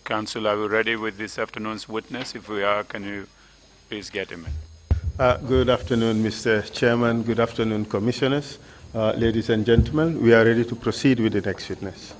Council, are we ready with this afternoon's witness? If we are, can you please get him in? Good afternoon, Mr. Chairman. Good afternoon, Commissioners. Ladies and gentlemen, we are ready to proceed with the next witness.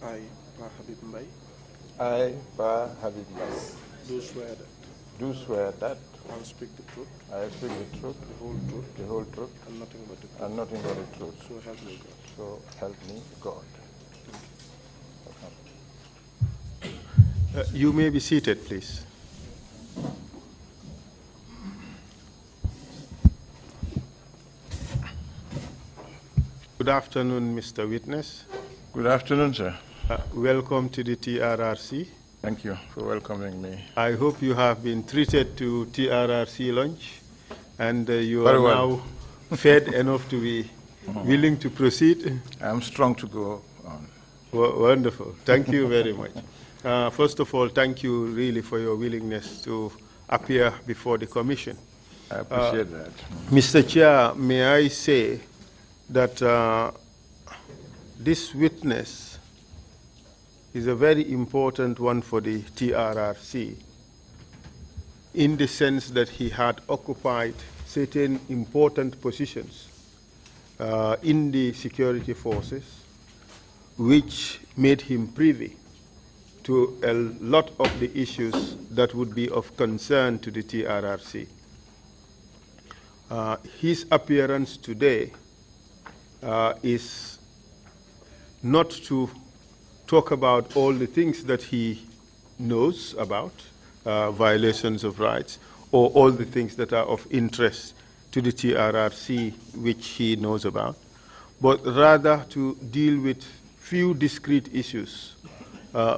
I, Pa Habib Mbai, I, Pa Habib Mbai, do swear that I will speak the truth, the whole truth, and nothing but the truth. and nothing but the truth. So help me God. So help me God. You may be seated, please. Good afternoon, Mr. Witness. Good afternoon, sir. Welcome to the TRRC. Thank you for welcoming me. I hope you have been treated to TRRC lunch and you Very are well. now fed enough to be willing to proceed. I'm strong to go on. Wonderful. Thank you very much. First of all, thank you really for your willingness to appear before the Commission. I appreciate that. Mr. Chair, may I say that this witness is a very important one for the TRRC in the sense that he had occupied certain important positions in the security forces, which made him privy to a lot of the issues that would be of concern to the TRRC. His appearance today is not to talk about all the things that he knows about, violations of rights, or all the things that are of interest to the TRRC which he knows about, but rather to deal with few discrete issues,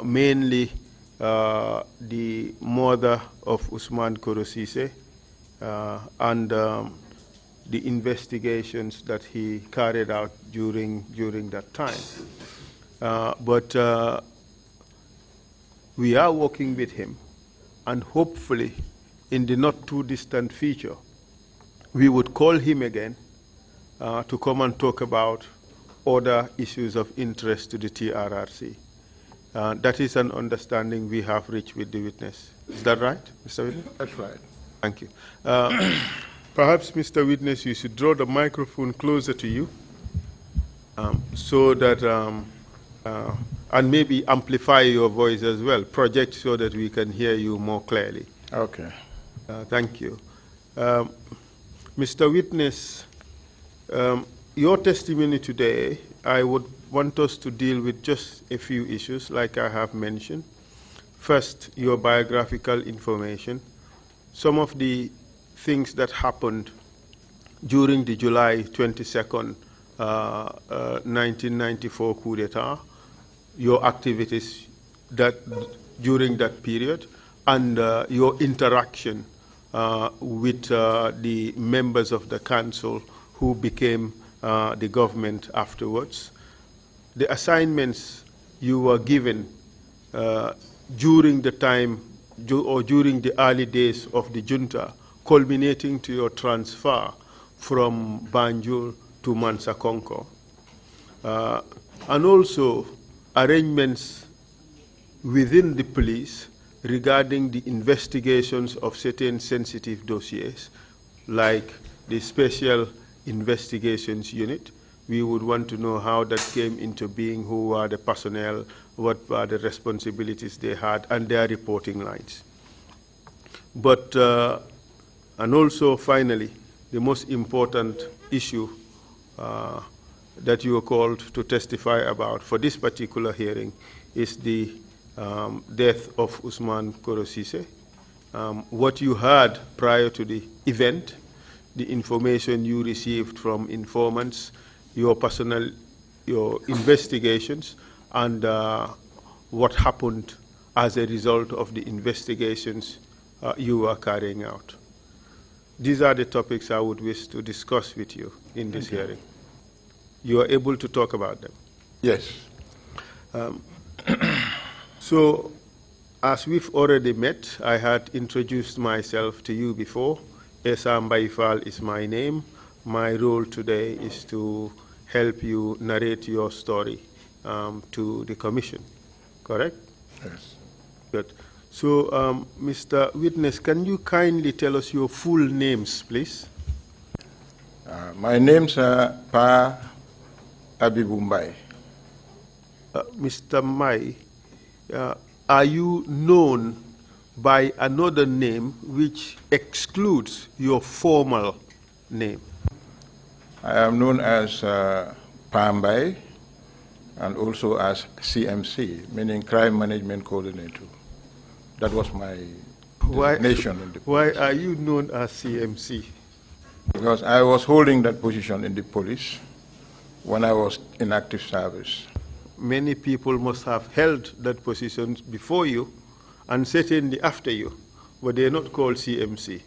mainly the murder of Usman Korosise and the investigations that he carried out during that time. But we are working with him, and hopefully in the not too distant future, we would call him again to come and talk about other issues of interest to the TRRC. That is an understanding we have reached with the witness. Is that right, Mr. Witness? That's right. Thank you. Perhaps, Mr. Witness, you should draw the microphone closer to you so that, and maybe amplify your voice as well, project so that we can hear you more clearly. Okay. Thank you. Mr. Witness, your testimony today, I would want us to deal with just a few issues, like I have mentioned. First, your biographical information. some of the things that happened during the July 22nd, 1994 coup d'etat, your activities during that period, and your interaction with the members of the council who became the government afterwards. The assignments you were given during the time or during the early days of the junta, culminating to your transfer from Banjul to Mansa Konko, and also arrangements within the police regarding the investigations of certain sensitive dossiers, like the Special Investigations Unit. We would want to know how that came into being, who were the personnel, what were the responsibilities they had, and their reporting lines. But, and also finally, the most important issue that you were called to testify about for this particular hearing is the death of Usman Korosise. What you heard prior to the event, the information you received from informants, your investigations, and what happened as a result of the investigations you were carrying out. These are the topics I would wish to discuss with you in this hearing. You are able to talk about them? Yes. So, as we've already met, I had introduced myself to you before. Esa Mbaifal is my name. My role today is to help you narrate your story to the Commission, correct? Yes. Good. So, Mr. Witness, can you kindly tell us your full names, please? My names are Pa Abibumbai. Mr. Mai, are you known by another name which excludes your formal name? I am known as Pambai and also as CMC, meaning Crime Management Coordinator. That was my designation in the police. Why are you known as CMC? Because I was holding that position in the police when I was in active service. Many people must have held that position before you and certainly after you, but they're not called CMC.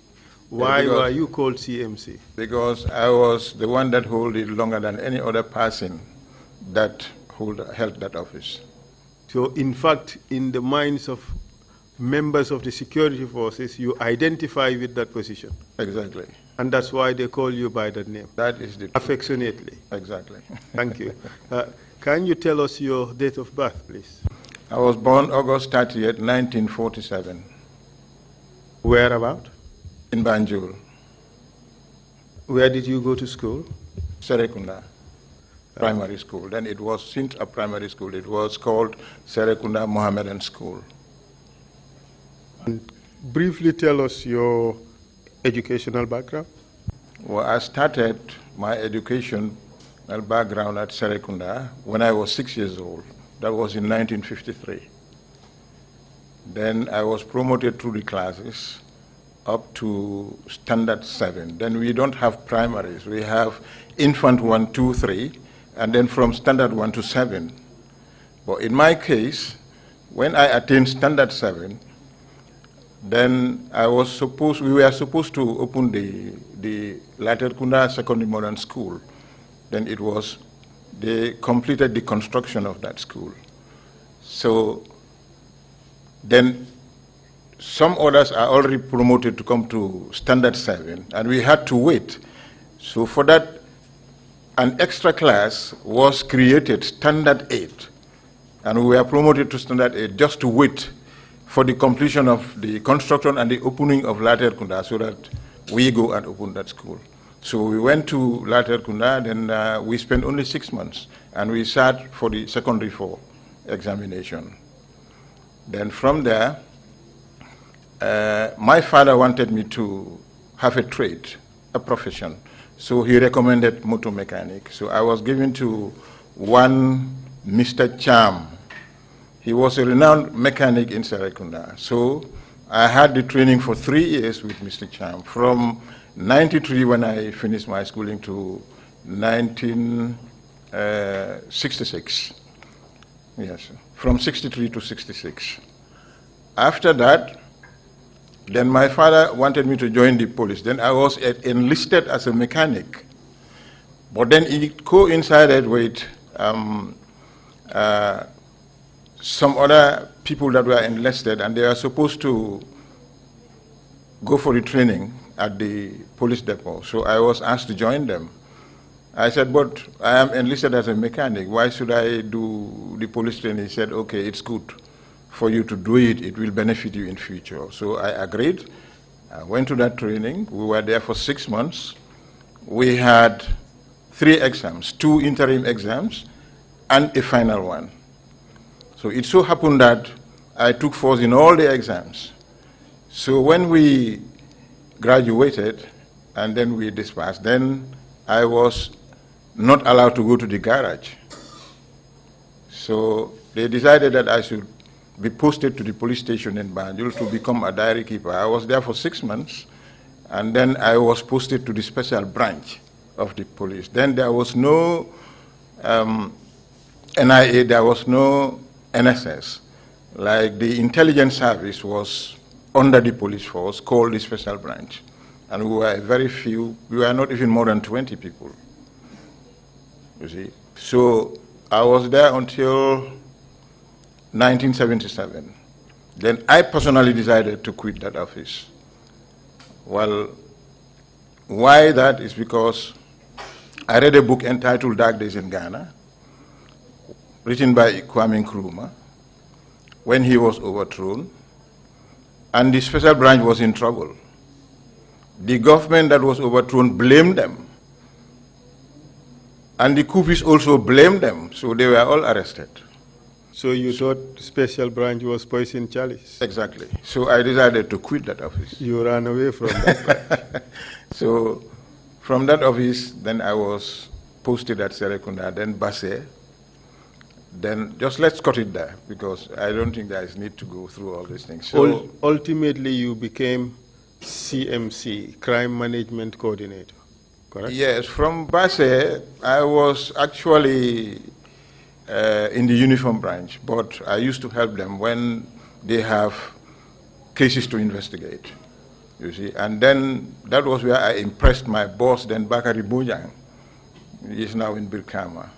Why were you called CMC? Because I was the one that held it longer than any other person that held that office. So in fact, in the minds of members of the security forces, you identify with that position. Exactly. And that's why they call you by that name. That is the truth. Affectionately. Exactly. Thank you. Can you tell us your date of birth, please? I was born August 30th, 1947. Where about? In Banjul, Where did you go to school? Serekunda Primary School. Then it was, since a primary school, it was called Serekunda Mohammedan School. And briefly tell us your educational background. Well, I started my educational background at Serekunda when I was 6 years old. That was in 1953. Then I was promoted through the classes up to standard 7. Then we don't have primaries. We have infant 1, 2, 3, and then from standard 1 to 7. But in my case, when I attained standard 7, then we were supposed to open the Laterkunda Secondary Modern School. Then they completed the construction of that school. So then some others are already promoted to come to standard 7, and we had to wait. So for that, an extra class was created, standard 8, and we were promoted to standard 8 just to wait for the completion of the construction and the opening of Laterkunda so that we go and open that school. So we went to Laterkunda, then we spent only 6 months, and we sat for the secondary 4 examination. Then from there, my father wanted me to have a trade, a profession. So he recommended motor mechanic. So I was given to one Mr. Cham. He was a renowned mechanic in Serekunda. So I had the training for 3 years with Mr. Cham, from 93 when I finished my schooling to 1966. Yes, from 63 to 66. After that, then my father wanted me to join the police. Then I was enlisted as a mechanic. But then it coincided with some other people that were enlisted, and they were supposed to go for the training at the police depot. So I was asked to join them. I said, but I am enlisted as a mechanic. Why should I do the police training? He said, okay, it's good for you to do it. It will benefit you in future. So I agreed. I went to that training. We were there for 6 months. We had 3 exams, 2 interim exams, and a final one. So it so happened that I took first in all the exams. So when we graduated and then we dispersed, then I was not allowed to go to the garage. So they decided that I should be posted to the police station in Banjul to become a diary keeper. I was there for 6 months, and then I was posted to the special branch of the police. Then there was no NIA, there was no NSS. Like the intelligence service was under the police force called the special branch. And we were very few, we were not even more than 20 people, you see. So I was there until 1977. Then I personally decided to quit that office. Well, why that is because I read a book entitled Dark Days in Ghana, written by Kwame Nkrumah, when he was overthrown, and the special branch was in trouble. The government that was overthrown blamed them, and the coupists also blamed them, so they were all arrested. So you thought the special branch was poison chalice? Exactly. So I decided to quit that office. You ran away from that. So from that office, then I was posted at Serekunda, then Basse. Then just let's cut it there, because I don't think there is need to go through all these things. So ultimately, you became CMC, Crime Management Coordinator, correct? yes, from Basse, I was actually in the uniform branch, but I used to help them when they have cases to investigate, you see. And then that was where I impressed my boss, then Bakari Bojang. He is now in Birkama.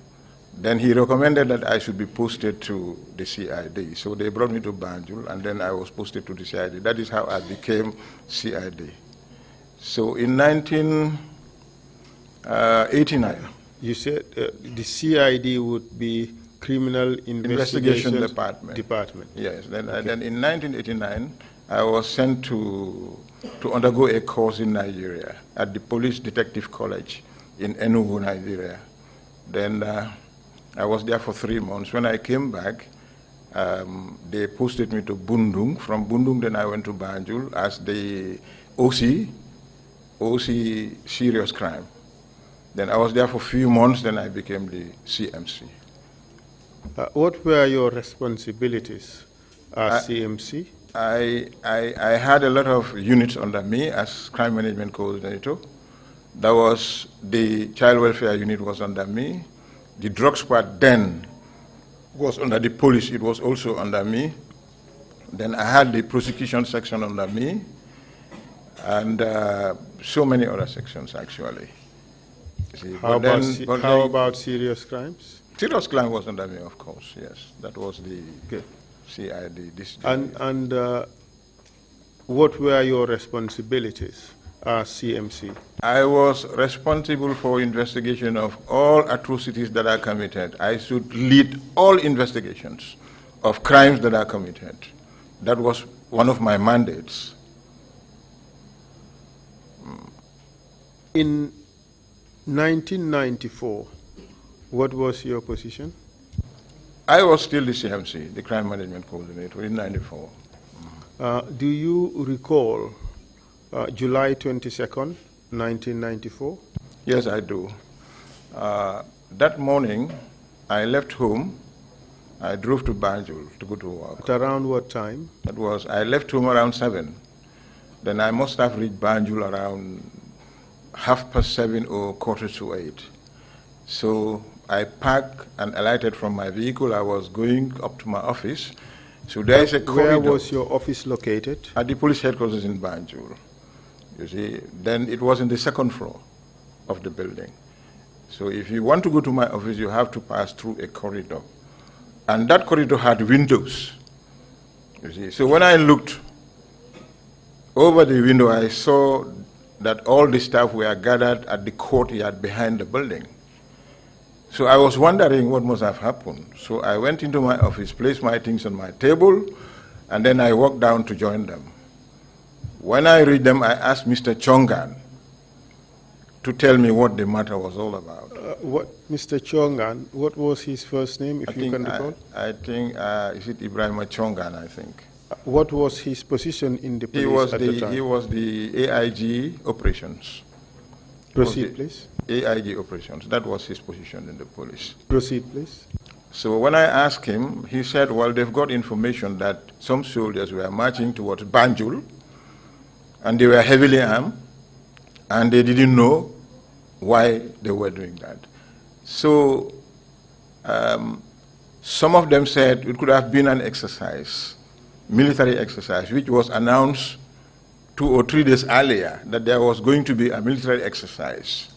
Then he recommended that I should be posted to the CID. So they brought me to Banjul, and then I was posted to the CID. That is how I became CID. So in 1989. You said the CID would be Criminal Investigation Department. Yes. Then, okay. Then in 1989, I was sent to undergo a course in Nigeria at the Police Detective College in Enugu, Nigeria. Then I was there for 3 months. When I came back, they posted me to Bundung. From Bundung, then I went to Banjul as the OC Serious Crime. Then I was there for a few months, then I became the CMC. What were your responsibilities as CMC? I had a lot of units under me as Crime Management Coordinator. That was the Child Welfare Unit was under me. The drug squad then was under the police, it was also under me. Then I had the prosecution section under me, and so many other sections actually. See, how about serious crimes? Serious crime was under me, of course, yes. That was the CID. And what were your responsibilities as CMC? I was responsible for investigation of all atrocities that are committed. I should lead all investigations of crimes that are committed. That was one of my mandates. In 1994, what was your position? I was still the CMC, the Crime Management Coordinator, in 94. Do you recall July 22nd, 1994? Yes, I do. That morning, I left home I drove to Banjul to go to work. At around what time? That was, I left home around 7. Then I must have reached Banjul around 7:30 or 7:45. So I parked and alighted from my vehicle. I was going up to my office. So there is a corridor. Where was your office located? At the police headquarters in Banjul. You see, then it was in the 2nd floor of the building. So if you want to go to my office, you have to pass through a corridor. And that corridor had windows. You see, so when I looked over the window, I saw that all the staff were gathered at the courtyard behind the building. So I was wondering what must have happened. So I went into my office, placed my things on my table, and then I walked down to join them. When I read them, I asked Mr. Chongan to tell me what the matter was all about. Mr. Chongan, what was his first name, if you can recall? I think, is it Ibrahim Chongan, I think. What was his position in the police at the time? He was the AIG operations. Proceed, please. AIG operations, that was his position in the police. Proceed, please. So when I asked him, he said, well, they've got information that some soldiers were marching towards Banjul, and they were heavily armed, and they didn't know why they were doing that. So some of them said it could have been an exercise, military exercise, which was announced 2 or 3 days earlier that there was going to be a military exercise.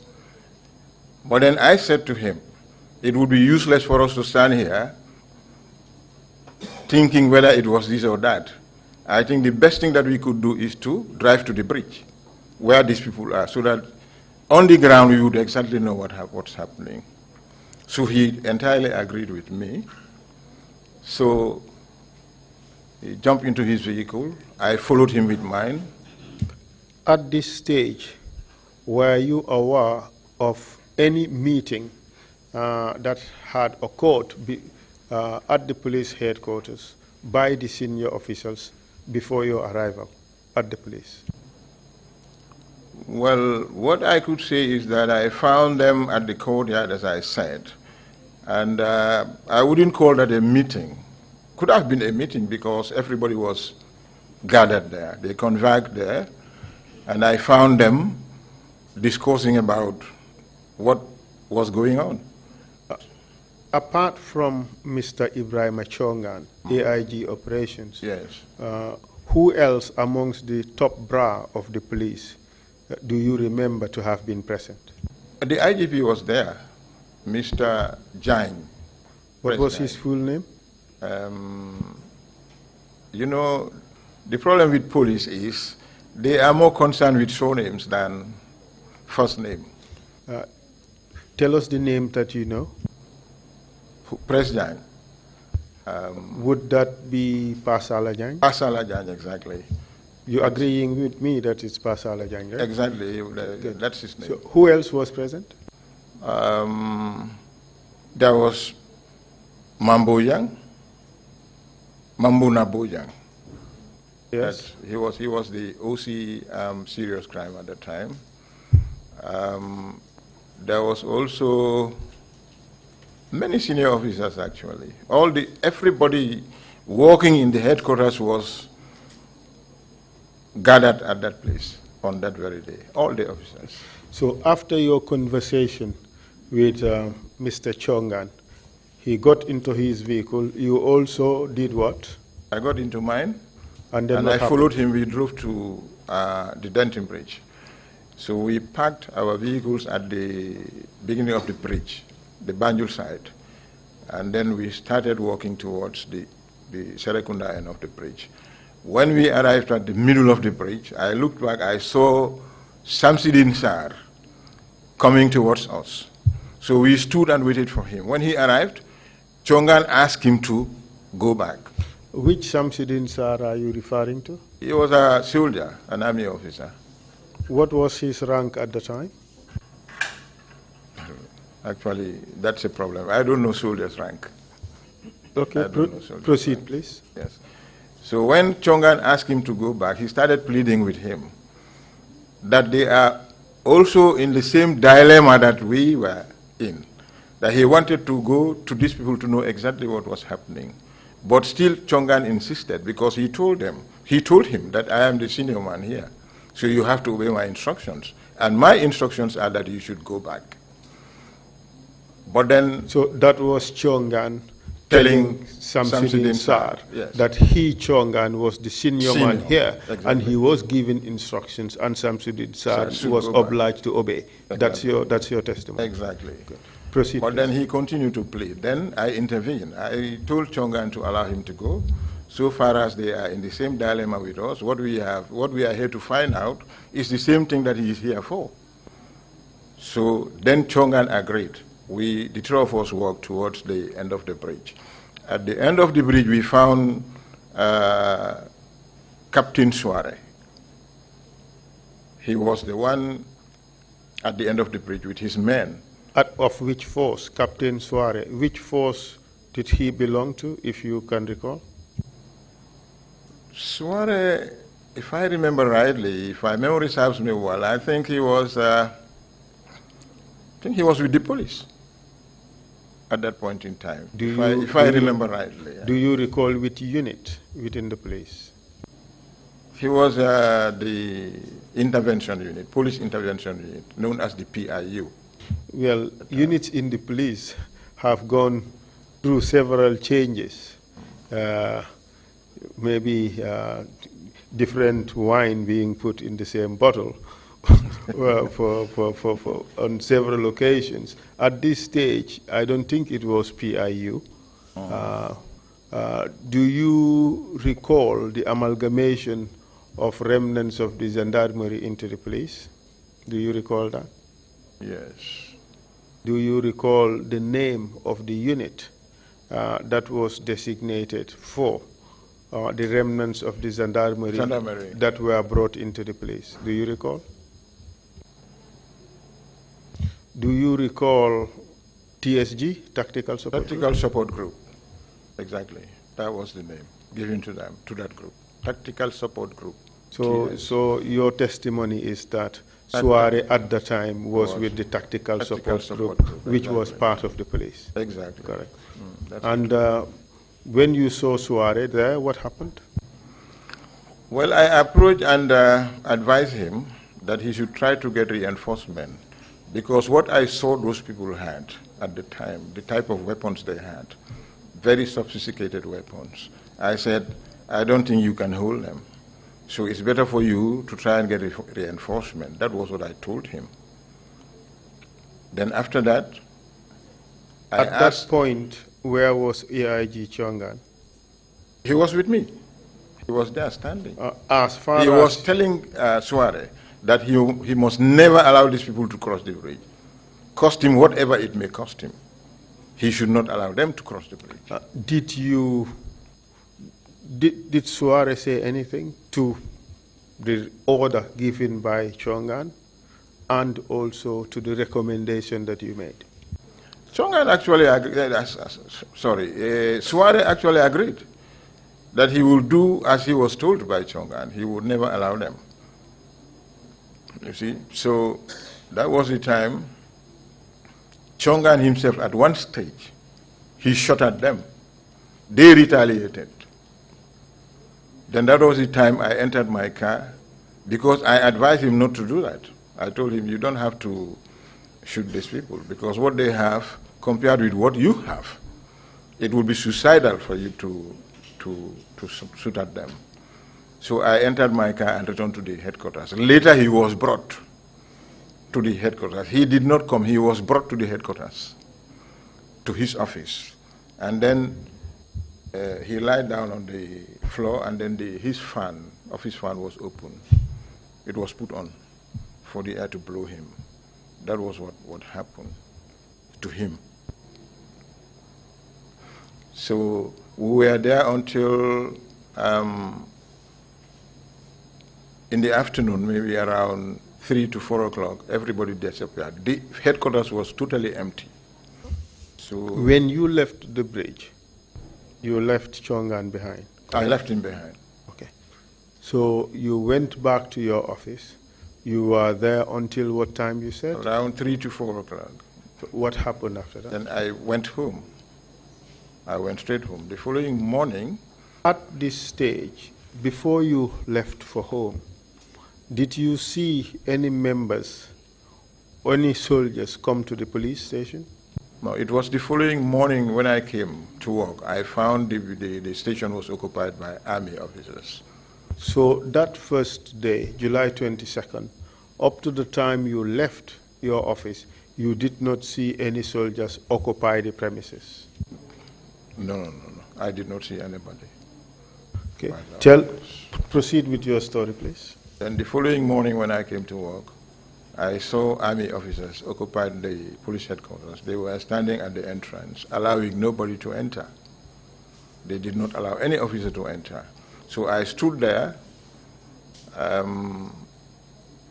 But then I said to him, it would be useless for us to stand here thinking whether it was this or that. I think the best thing that we could do is to drive to the bridge where these people are, so that on the ground we would exactly know what's happening. So he entirely agreed with me. So he jumped into his vehicle. I followed him with mine. At this stage, were you aware of any meeting that had occurred at the police headquarters by the senior officials before your arrival at the police? Well, what I could say is that I found them at the courtyard, as I said, and I wouldn't call that a meeting. Could have been a meeting because everybody was gathered there. They converged there, and I found them discussing about what was going on. Apart from Mr. Ibrahim Chongan, AIG operations, yes, who else amongst the top bra of the police do you remember to have been present? The IGP was there, Mr. Jain. What was his full name? You know, the problem with police is they are more concerned with surnames than first name. Tell us the name that you know. President. Would that be Pasalajang? Pasalajang, exactly. You agreeing with me that it's Pasalajang, right? Exactly, that's his name. So who else was present? There was Mambo Nabojang. Yes. He was the OC serious crime at the time. There was also many senior officers actually. Everybody working in the headquarters was gathered at that place on that very day, all the officers. So after your conversation with Mr. Chongan, he got into his vehicle. You also did what? I got into mine, and then I followed him. We drove to the Denton Bridge. So we parked our vehicles at the beginning of the bridge, the Banjul side, and then we started walking towards the Serekunda end of the bridge. When we arrived at the middle of the bridge, I looked back, I saw Samsidin Sar coming towards us. So we stood and waited for him. When he arrived, Chongan asked him to go back. Which Samsidin Sar are you referring to? He was a soldier, an army officer. What was his rank at the time? Actually, that's a problem. I don't know soldier's rank. Okay, proceed, rank. Please. Yes. So when Chongan asked him to go back, he started pleading with him that they are also in the same dilemma that we were in. that he wanted to go to these people to know exactly what was happening. But still Chongan insisted, because he told him that I am the senior man here, so you have to obey my instructions. And my instructions are that you should go back. But then... So that was Chongan telling Samsudin Sar yes, that he, Chongan, was the senior man here, exactly. and he was given instructions, and Samsudin Sar was obliged to obey. Exactly. That's your testimony. Exactly. Good. Proceed. But please. then he continued to plead. Then I intervened. I told Chongan to allow him to go. So far as they are in the same dilemma with us, what we are here to find out is the same thing that he is here for. So then Chongan agreed. The three of us walked towards the end of the bridge. At the end of the bridge, we found Captain Suare. He was the one at the end of the bridge with his men. Of which force, Captain Suare? Which force did he belong to, if you can recall? Suare, if I remember rightly, if my memory serves me well, I think he was with the police at that point in time, if I remember rightly. Yeah. Do you recall which unit within the police? He was the intervention unit, police intervention unit, known as the PIU. Well, units in the police have gone through several changes. Maybe different wine being put in the same bottle on several occasions. At this stage, I don't think it was PIU. Do you recall the amalgamation of remnants of the gendarmerie into the police? Do you recall that? Yes. Do you recall the name of the unit that was designated for the remnants of the gendarmerie that were brought into the police? Do you recall? Do you recall TSG, Tactical Support Group? Tactical Support Group, exactly. That was the name given to them, to that group. Tactical Support Group. So your testimony is that Suare at the time was with the Tactical Support Group, which exactly. was part of the police. Exactly. Correct. And when you saw Suare there, what happened? Well, I approached and advised him that he should try to get reinforcement, because what I saw those people had at the time, the type of weapons they had, very sophisticated weapons. I said, I don't think you can hold them. So it's better for you to try and get reinforcement. That was what I told him. Then after that, At that point, where was AIG Chongan? He was with me. He was there standing. He was telling Suare that he must never allow these people to cross the bridge. Cost him whatever it may cost him. He should not allow them to cross the bridge. Did Suare say anything to the order given by Chongan and also to the recommendation that you made? Chongan actually Suare actually agreed that he will do as he was told by Chongan. He would never allow them. You see, so that was the time. Chongan himself, at one stage, he shot at them. They retaliated. Then that was the time I entered my car, because I advised him not to do that. I told him, you don't have to shoot these people, because what they have, compared with what you have, it would be suicidal for you to shoot at them. So I entered my car and returned to the headquarters. Later he was brought to the headquarters. He did not come, he was brought to the headquarters, to his office. And then he lied down on the floor, and then his office fan was open. It was put on for the air to blow him. That was what happened to him. So we were there until in the afternoon, maybe around 3 to 4 o'clock, everybody disappeared. The headquarters was totally empty. So when you left the bridge, you left Chongan behind? I left him behind. Okay. So you went back to your office. You were there until what time, you said? Around 3 to 4 o'clock. What happened after that? Then I went home. I went straight home. The following morning, At this stage, before you left for home, did you see any members, any soldiers come to the police station? no, it was the following morning when I came to work. I found the station was occupied by army officers. So that first day, July 22nd, up to the time you left your office, you did not see any soldiers occupy the premises? No. I did not see anybody. Okay. Right. Proceed with your story, please. Then the following morning when I came to work, I saw army officers occupying the police headquarters. They were standing at the entrance, allowing nobody to enter. They did not allow any officer to enter. So I stood there,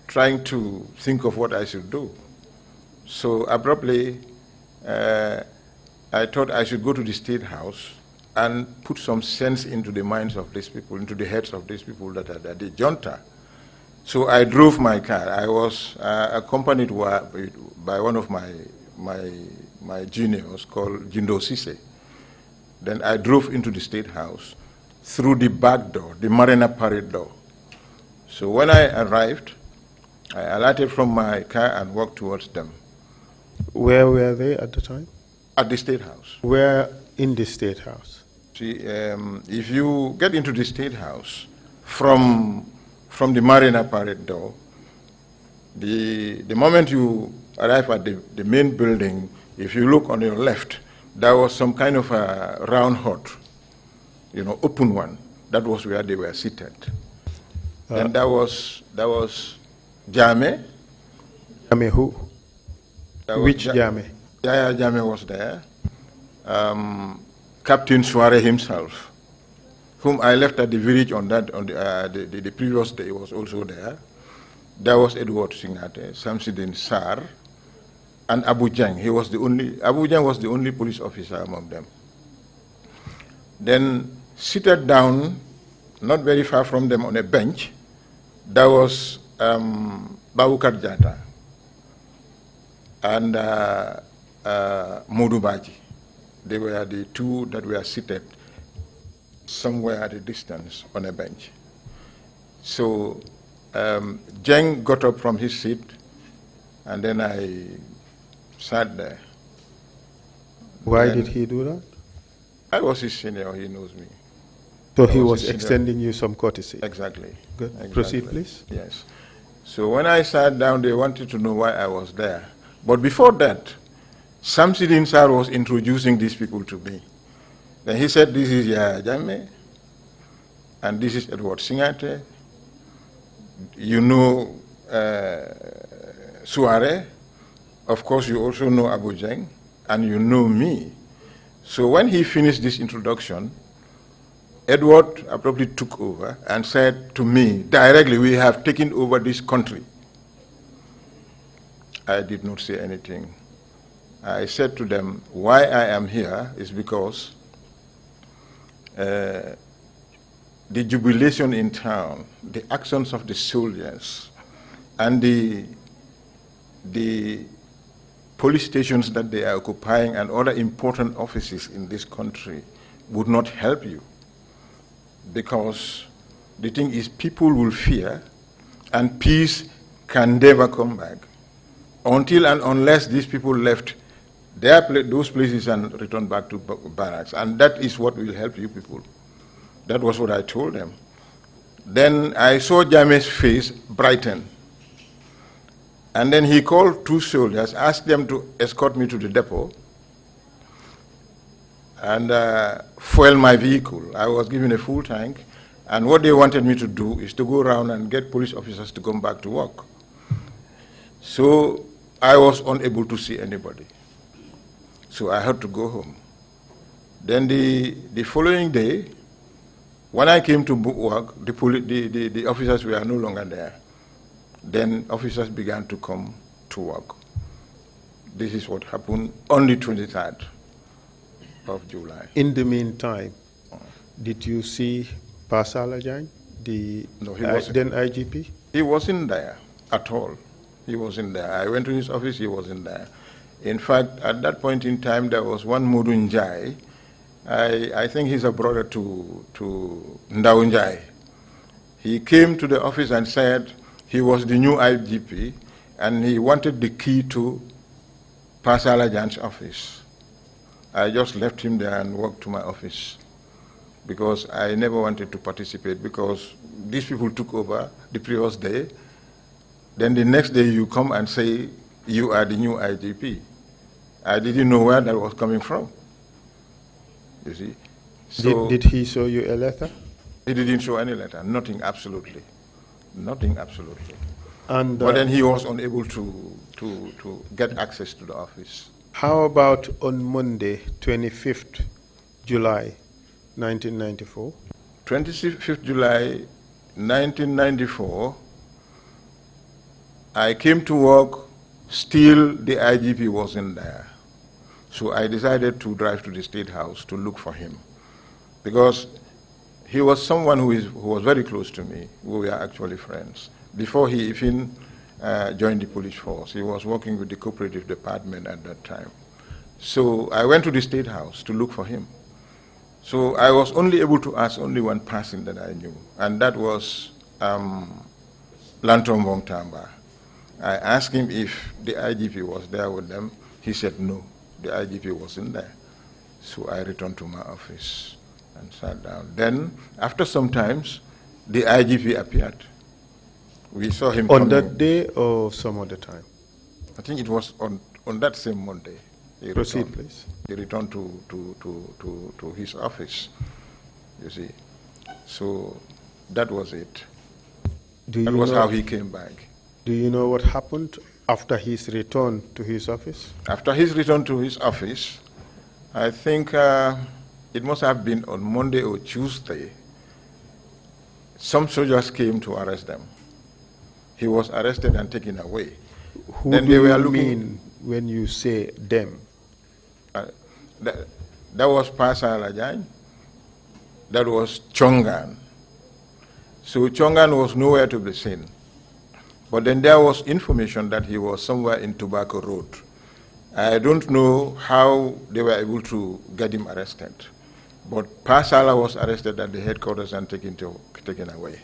trying to think of what I should do. So abruptly, I thought I should go to the State House and put some sense into the minds of these people, into the heads of these people that are there, the junta. So I drove my car. I was accompanied by one of my juniors called Jindo Sise. Then I drove into the State House through the back door, the Marina Parade door. So when I arrived, I alighted from my car and walked towards them. Where were they at the time? At the State House. Where in the State House? See, if you get into the State House from the Marina Parade door, the moment you arrive at the main building, if you look on your left, there was some kind of a round hut, open one. That was where they were seated. And that was Jame. Jame who? Which Jame? Yaya Jame was there. Captain Suare himself, whom I left at the village on the previous day, was also there. There was Edward Singate, Samsidin Sar, and Abu Jang. Abu Jang was the only police officer among them. Then seated down, not very far from them on a bench, there was Babukar Jata and Modu Baji. They were the two that were seated somewhere at a distance on a bench. So Jeng got up from his seat, and then I sat there. Why did he do that? I was his senior, he knows me. So he was extending you some courtesy? Exactly. Good. Exactly. Proceed, please. Yes. So when I sat down, they wanted to know why I was there. But before that, Samsidin Sar was introducing these people to me. Then he said, this is Yaya Jame, and this is Edward Singate. You know Suare. Of course, you also know Abu Jeng, and you know me. So when he finished this introduction, Edward abruptly took over and said to me directly, we have taken over this country. I did not say anything. I said to them, why I am here is because the jubilation in town, the actions of the soldiers, and the police stations that they are occupying and other important offices in this country would not help you. Because the thing is, people will fear, and peace can never come back until and unless these people left those places and returned back to barracks. And that is what will help you people. That was what I told them. Then I saw Jame's face brighten. And then he called two soldiers, asked them to escort me to the depot and fuel my vehicle. I was given a full tank, and what they wanted me to do is to go around and get police officers to come back to work. So I was unable to see anybody. So I had to go home. Then the following day, when I came to work, the officers were no longer there. Then officers began to come to work. This is what happened on the 23rd of July. In the meantime, did you see Pasalajan, No, he wasn't. then IGP? He wasn't there at all. He wasn't there. I went to his office, he wasn't there. In fact, at that point in time, there was one Mudu Njai. I think he's a brother to Ndao Njai. He came to the office and said he was the new IGP and he wanted the key to Pasala Jan's office. I just left him there and walked to my office because I never wanted to participate because these people took over the previous day. Then the next day you come and say you are the new IGP. I didn't know where that was coming from. You see? So Did he show you a letter? He didn't show any letter, nothing absolutely. Nothing absolutely. And, but then he was unable to get access to the office. How about on Monday, 25th July, 1994? 25th July, 1994, I came to work, still the IGP wasn't there. So I decided to drive to the State House to look for him. Because he was someone who was very close to me. We were actually friends. Before he even joined the police force, he was working with the cooperative department at that time. So I went to the State House to look for him. So I was only able to ask only one person that I knew, and that was Lantom Wongtamba. I asked him if the IGP was there with them. He said no, the IGP wasn't there. So I returned to my office and sat down. Then, after some times, the IGP appeared. We saw him on that day or some other time? I think it was on that same Monday. Proceed, please. He returned to his office, you see. So that was it. That was how he came back. Do you know what happened after his return to his office? After his return to his office, I think it must have been on Monday or Tuesday, some soldiers came to arrest them. He was arrested and taken away. Who then do they were you looking, mean when you say them? That was Pasa Alajany, that was Chongan. So Chongan was nowhere to be seen. But then there was information that he was somewhere in Tobacco Road. I don't know how they were able to get him arrested. But Pasala was arrested at the headquarters and taken away.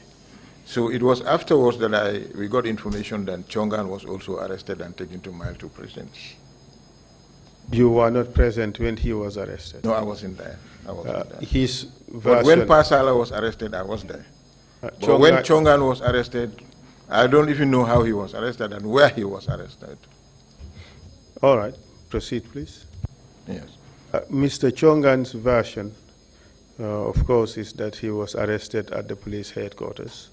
So it was afterwards that we got information that Chongan was also arrested and taken to Mile 2 prison. You were not present when he was arrested? No, I wasn't there. I wasn't there. His version, but when Pasala was arrested, I was there. But when Chongan was arrested, I don't even know how he was arrested and where he was arrested. All right. Proceed, please. Yes. Mr. Chongan's version, of course, is that he was arrested at the police headquarters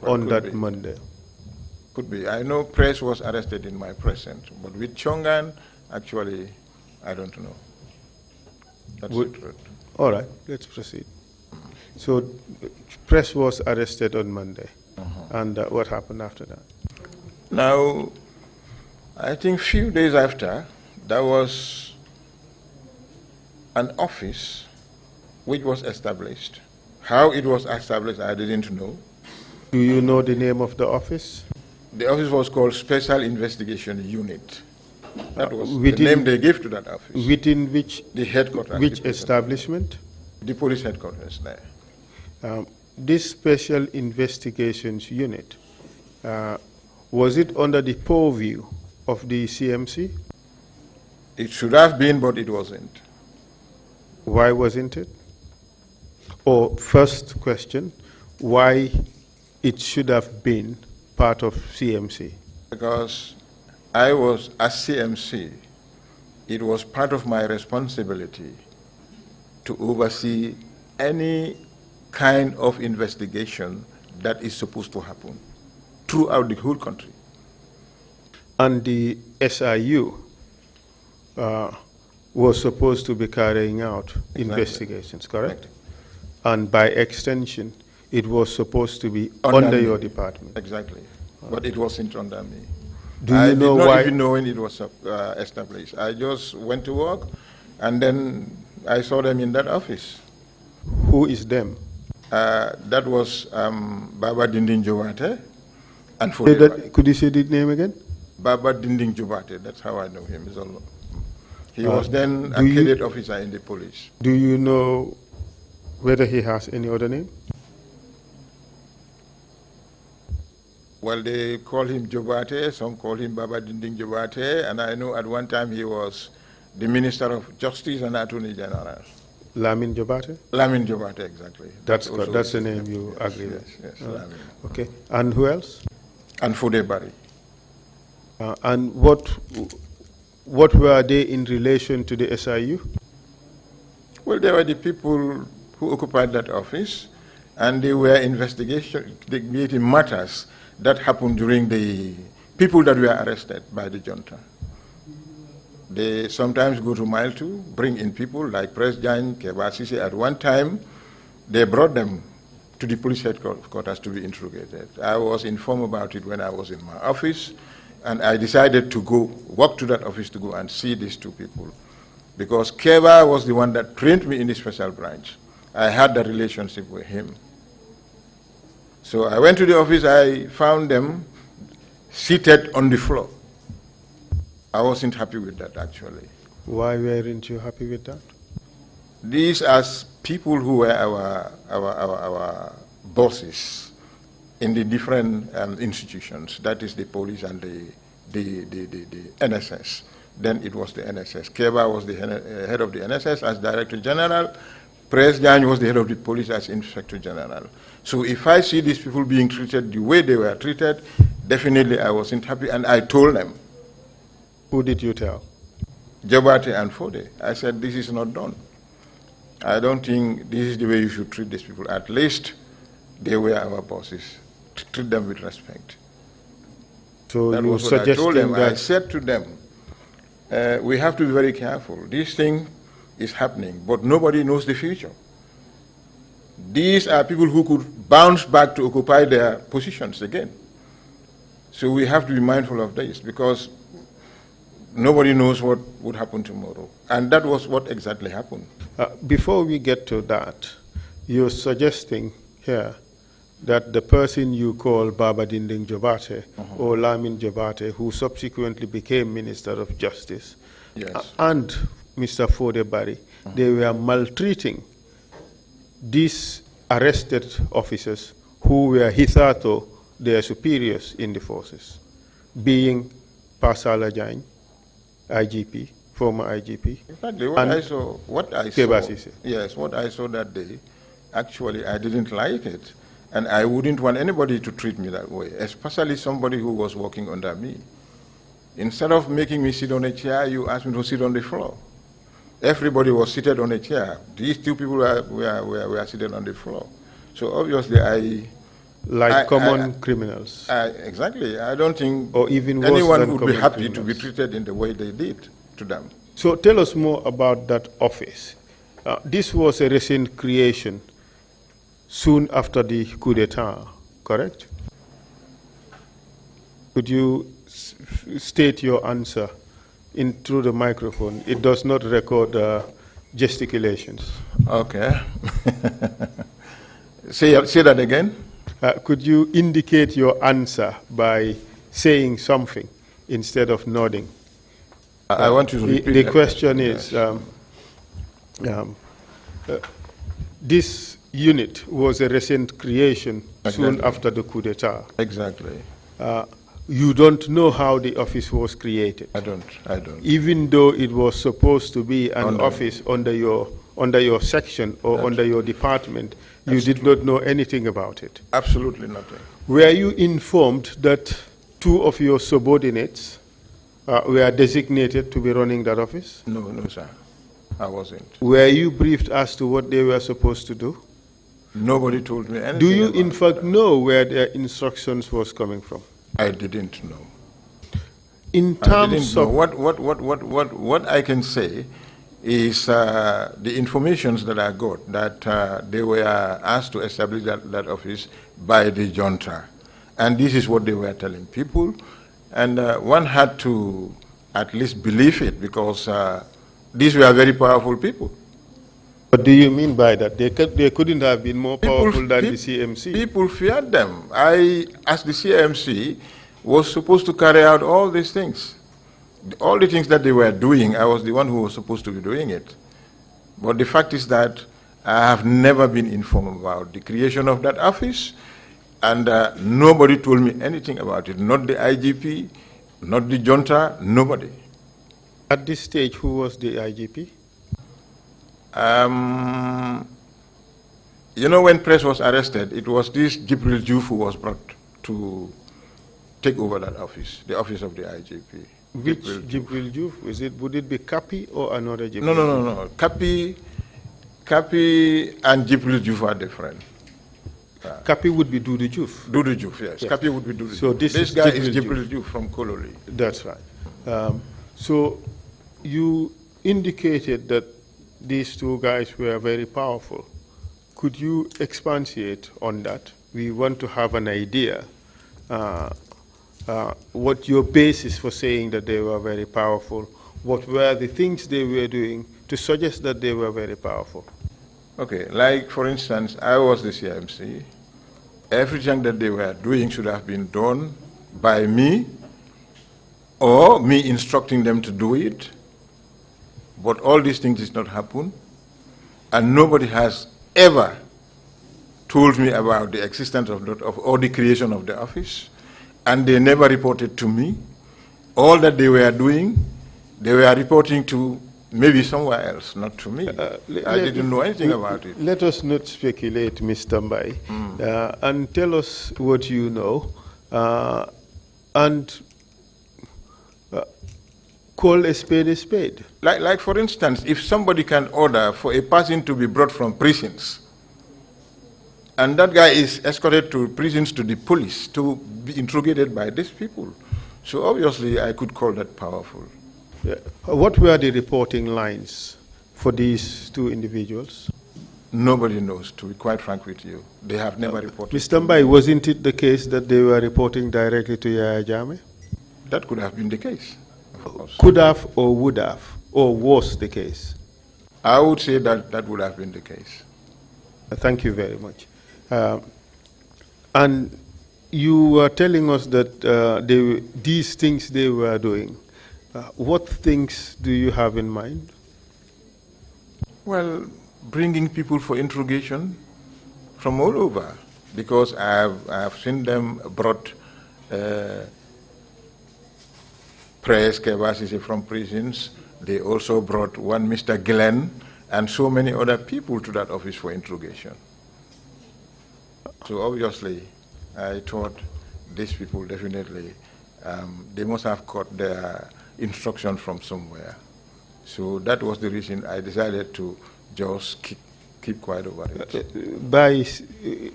on that Monday. Could be. I know Press was arrested in my presence, but with Chongan, actually, I don't know. That's the truth. All right, let's proceed. So, Press was arrested on Monday, and what happened after that? Now, I think few days after, there was an office which was established. How it was established, I didn't know. Do you know the name of the office? The office was called Special Investigation Unit. That was the name they gave to that office. Within which? The headquarters. Which establishment? The police headquarters there. This Special Investigations Unit, was it under the purview of the CMC? It should have been, but it wasn't. Why wasn't it? Or first question, why it should have been part of CMC? Because I was, as CMC, it was part of my responsibility to oversee any kind of investigation that is supposed to happen throughout the whole country. And the SIU was supposed to be carrying out investigations, correct? And by extension, it was supposed to be under your department. Exactly, but it wasn't under me. Do you know why? I did not even know when it was established. I just went to work, and then I saw them in that office. Who is them? That was Baba Dinding Jobate. And could you say the name again? Baba Dinding Jobate, that's how I know him. He was then a do you- cadet officer in the police. Do you know whether he has any other name? Well, they call him Jobate, some call him Baba Dinding Jobate, and I know at one time he was the Minister of Justice and Attorney General. Lamin Jobate? Lamin Jobate, exactly. That's also the name you yes, agree with? Yes, Lamin. Okay. And who else? And Fode Bari. And what were they in relation to the SIU? Well, they were the people who occupied that office, and they were investigating matters that happened during the people that were arrested by the junta. They sometimes go to Mile 2, bring in people like President Keba Sisi. At one time, they brought them to the police headquarters to be interrogated. I was informed about it when I was in my office, and I decided to walk to that office to go and see these two people, because Keba was the one that trained me in the special branch. I had that relationship with him. So I went to the office, I found them seated on the floor. I wasn't happy with that, actually. Why weren't you happy with that? These are people who were our bosses in the different institutions. That is the police and the NSS. Then it was the NSS. Keba was the head of the NSS as Director General. President was the head of the police as Inspector General. So if I see these people being treated the way they were treated, definitely I wasn't happy, and I told them. Who did you tell? Jobate and Fode. I said, this is not done. I don't think this is the way you should treat these people. At least they were our bosses. Treat them with respect. So that you was what I told suggesting them. I that said to them, we have to be very careful. This thing is happening, but nobody knows the future. These are people who could bounce back to occupy their positions again. So we have to be mindful of this, because nobody knows what would happen tomorrow. And that was what exactly happened. before we get to that, you're suggesting here that the person you call Baba Dinding Jobate or Lamin Jobate, who subsequently became Minister of Justice, Yes. and Mr. Fode Bari, they were maltreating these arrested officers who were hitherto their superiors in the forces, being Pasala Jain, IGP, former IGP. Exactly. And What I Keba saw, Sisi. yes, what I saw that day, actually I didn't like it. And I wouldn't want anybody to treat me that way, especially somebody who was working under me. Instead of making me sit on a chair, you asked me to sit on the floor. Everybody was seated on a chair. These two people were seated on the floor. So obviously Like common criminals. exactly. I don't think Or even worse anyone than would be common happy to be criminals. treated in the way they did to them. So tell us more about that office. This was a recent creation soon after the coup d'etat, correct? Could you state your answer through the microphone? It does not record gesticulations. Okay. Say that again. Could you indicate your answer by saying something instead of nodding? I want you to repeat The that question yes. is, this unit was a recent creation soon Exactly. after the coup d'etat. Exactly. You don't know how the office was created, I don't. even though it was supposed to be an Under- office under your section or under your department. You That's did not know anything about it. Absolutely nothing. Were you informed that two of your subordinates were designated to be running that office? No, sir. I wasn't. Were you briefed as to what they were supposed to do? Nobody told me anything. Do you, about in fact, that. know where their instructions was coming from? I didn't know. In I terms didn't know. of What I can say is the informations that I got that they were asked to establish that office by the junta, and this is what they were telling people, and one had to at least believe it, because these were very powerful people. what do you mean by that? They couldn't have been more powerful than the CMC. People feared them. I, as the CMC, was supposed to carry out all these things. all the things that they were doing, I was the one who was supposed to be doing it. But the fact is that I have never been informed about the creation of that office, and nobody told me anything about it. Not the IGP, not the junta, nobody. At this stage, who was the IGP? You know, when Press was arrested, it was this Jibril Juf who was brought to take over that office, the office of the IGP. Which Jibril Juf? Would it be Kapi or another Jibril? No. Kapi and Jibril Juf are different. Kapi would be Dudu Juf. Dudu Juf, yes. Kapi would be Dudu Juf. So this guy is Jibril Juf from Kololi. That's right. So you indicated that these two guys were very powerful. Could you expatiate on that? We want to have an idea what your basis for saying that they were very powerful, what were the things they were doing to suggest that they were very powerful. Okay, like for instance, I was the CMC. Everything that they were doing should have been done by me or me instructing them to do it. But all these things did not happen. And nobody has ever told me about the existence of or the creation of the office. And they never reported to me. All that they were doing, they were reporting to maybe somewhere else, not to me. I didn't know anything about it. Let us not speculate, Mr. Mbai, and tell us what you know, and call a spade a spade. Like for instance, if somebody can order for a person to be brought from prisons, and that guy is escorted to prisons to the police to be interrogated by these people, so obviously I could call that powerful. Yeah. What were the reporting lines for these two individuals? Nobody knows, to be quite frank with you. They have never reported. Mr. Mbai, wasn't it the case that they were reporting directly to Yaya Jammeh? That could have been the case, of course. Could have or would have, or was the case? I would say that that would have been the case. Thank you very much. And you were telling us that these things they were doing. What things do you have in mind? Well, bringing people for interrogation from all over, because I have seen them brought Press Kebasisi from prisons. They also brought one Mr. Glenn and so many other people to that office for interrogation. So obviously, I thought these people definitely, they must have got their instruction from somewhere. So that was the reason I decided to just keep quiet over it.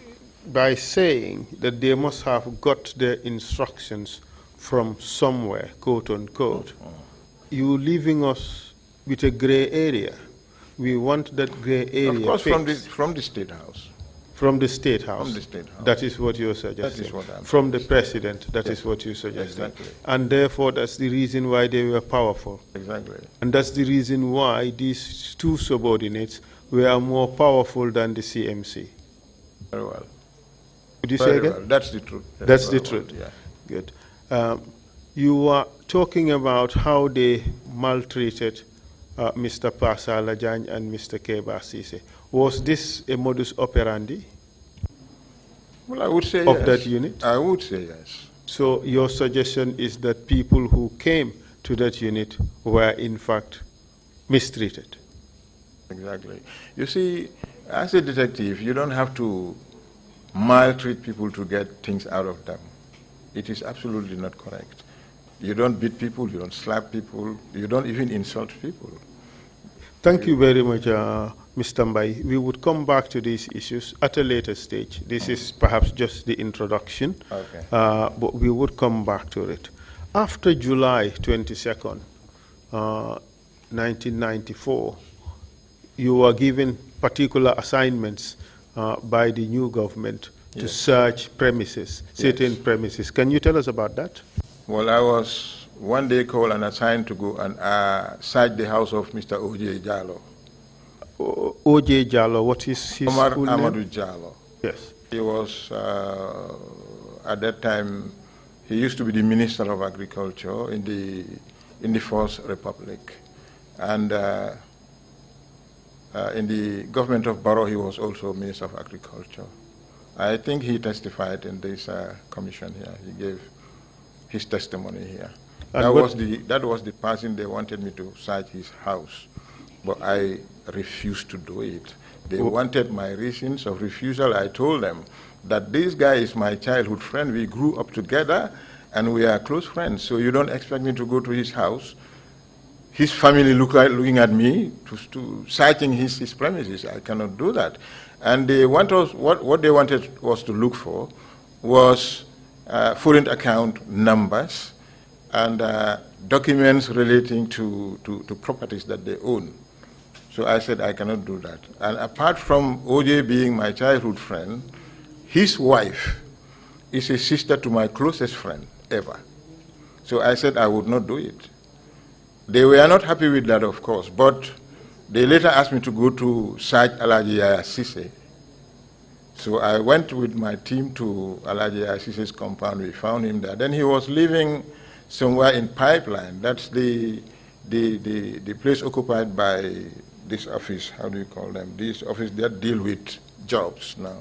By saying that they must have got their instructions from somewhere, quote unquote, you leaving us with a gray area. We want that gray area. Of course, from the State House. From the State House. From the State House. That is what you're suggesting. That is what I'm From the President, that is what you're suggesting. Exactly. And therefore, that's the reason why they were powerful. Exactly. And that's the reason why these two subordinates were more powerful than the CMC. Very well. Would you say again? Well. That's the truth. That's the truth. Yeah. Good. You were talking about how they maltreated Mr. Pasalajan and Mr. Kebasise. Was this a modus operandi? Well, I would say of yes. that unit? I would say yes. So your suggestion is that people who came to that unit were in fact mistreated? Exactly. You see, as a detective, you don't have to maltreat people to get things out of them. It is absolutely not correct. You don't beat people, you don't slap people, you don't even insult people. Thank you very much, Mr. Mbai. We would come back to these issues at a later stage. This is perhaps just the introduction, okay. But we would come back to it. After July 22nd, 1994, you were given particular assignments by the new government to search premises, certain premises. Can you tell us about that? Well, I was one day called and assigned to go and search the house of Mr. O.J. Jallo. O.J. Jallo, what is his Omar full Amadou name? Jallo. Yes. He was, at that time, he used to be the Minister of Agriculture in in the First Republic. And in the government of Barrow, he was also Minister of Agriculture. I think he testified in this commission here. He gave his testimony here. That was the person they wanted me to search his house, but I refused to do it. They wanted my reasons of refusal. I told them that this guy is my childhood friend. We grew up together, and we are close friends, so you don't expect me to go to his house. His family looking at me, to searching his premises. I cannot do that. And they want us, what they wanted was to look for was foreign account numbers and documents relating to properties that they own. So I said, I cannot do that. And apart from OJ being my childhood friend, his wife is a sister to my closest friend ever. So I said I would not do it. They were not happy with that, of course, but they later asked me to go to search Alhaji Yaya Sise. So I went with my team to Alhaji Yaya Sise's compound. We found him there. Then he was living somewhere in Pipeline. That's the place occupied by this office. How do you call them? This office that deal with jobs now.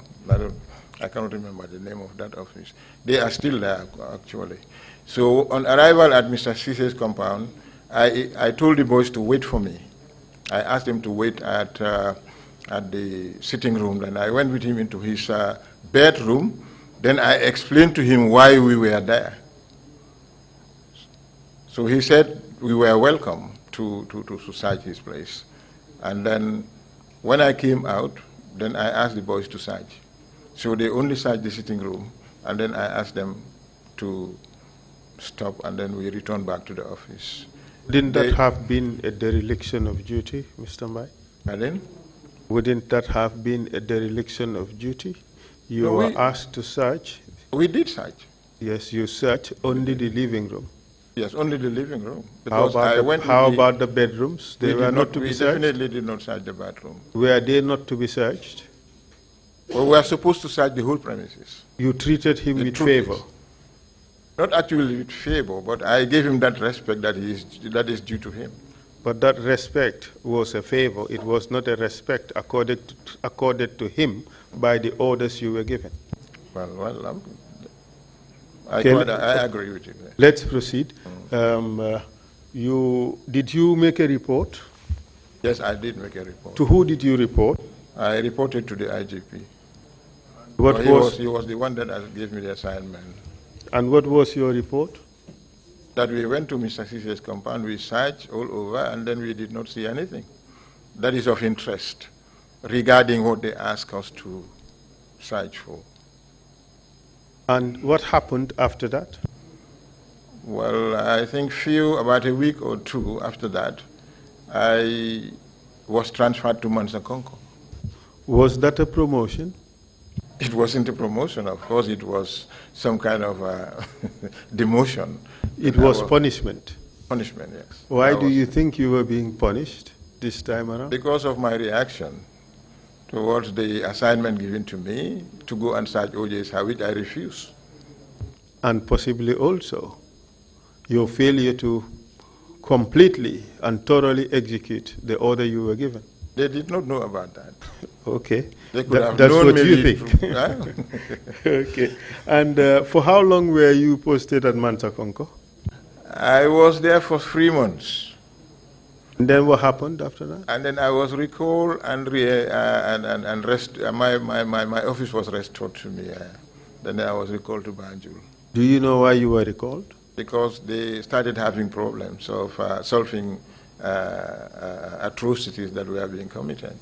I cannot remember the name of that office. They are still there, actually. So on arrival at Mr. Sise's compound, I told the boys to wait for me. I asked them to wait at the sitting room, and I went with him into his bedroom. Then I explained to him why we were there. So he said we were welcome to search his place. And then when I came out, then I asked the boys to search. So they only searched the sitting room, and then I asked them to stop, and then we returned back to the office. Wouldn't that have been a dereliction of duty, Mr. Mbai? Pardon? Wouldn't that have been a dereliction of duty? You were asked to search. We did search. Yes, you searched only the living room. Yes, only the living room. How about the bedrooms? They were not to be searched? We definitely did not search the bathroom. Were they not to be searched? Well, we are supposed to search the whole premises. You treated him with favor? Not actually with favor, but I gave him that respect that is due to him. But that respect was a favor. It was not a respect accorded to him by the orders you were given. Well, I agree with you there. Let's proceed. Did you make a report? Yes, I did make a report. To who did you report? I reported to the IGP. He was the one that gave me the assignment. And what was your report? That we went to Mr. Sise's compound, we searched all over, and then we did not see anything that is of interest regarding what they asked us to search for. And what happened after that? Well, I think about a week or two after that, I was transferred to Mansakonko. Was that a promotion? It wasn't a promotion, of course. It was some kind of demotion. It was punishment? Punishment, yes. Why do you think you were being punished this time around? Because of my reaction towards the assignment given to me to go and search OJ's house, which I refused. And possibly also your failure to completely and thoroughly execute the order you were given. They did not know about that. Okay. They could have that's known what you think. Okay. And for how long were you posted at Mansakonko? I was there for 3 months. And then what happened after that? And then I was recalled and my office was restored to me. Then I was recalled to Banjul. Do you know why you were recalled? Because they started having problems of solving atrocities that were being committed,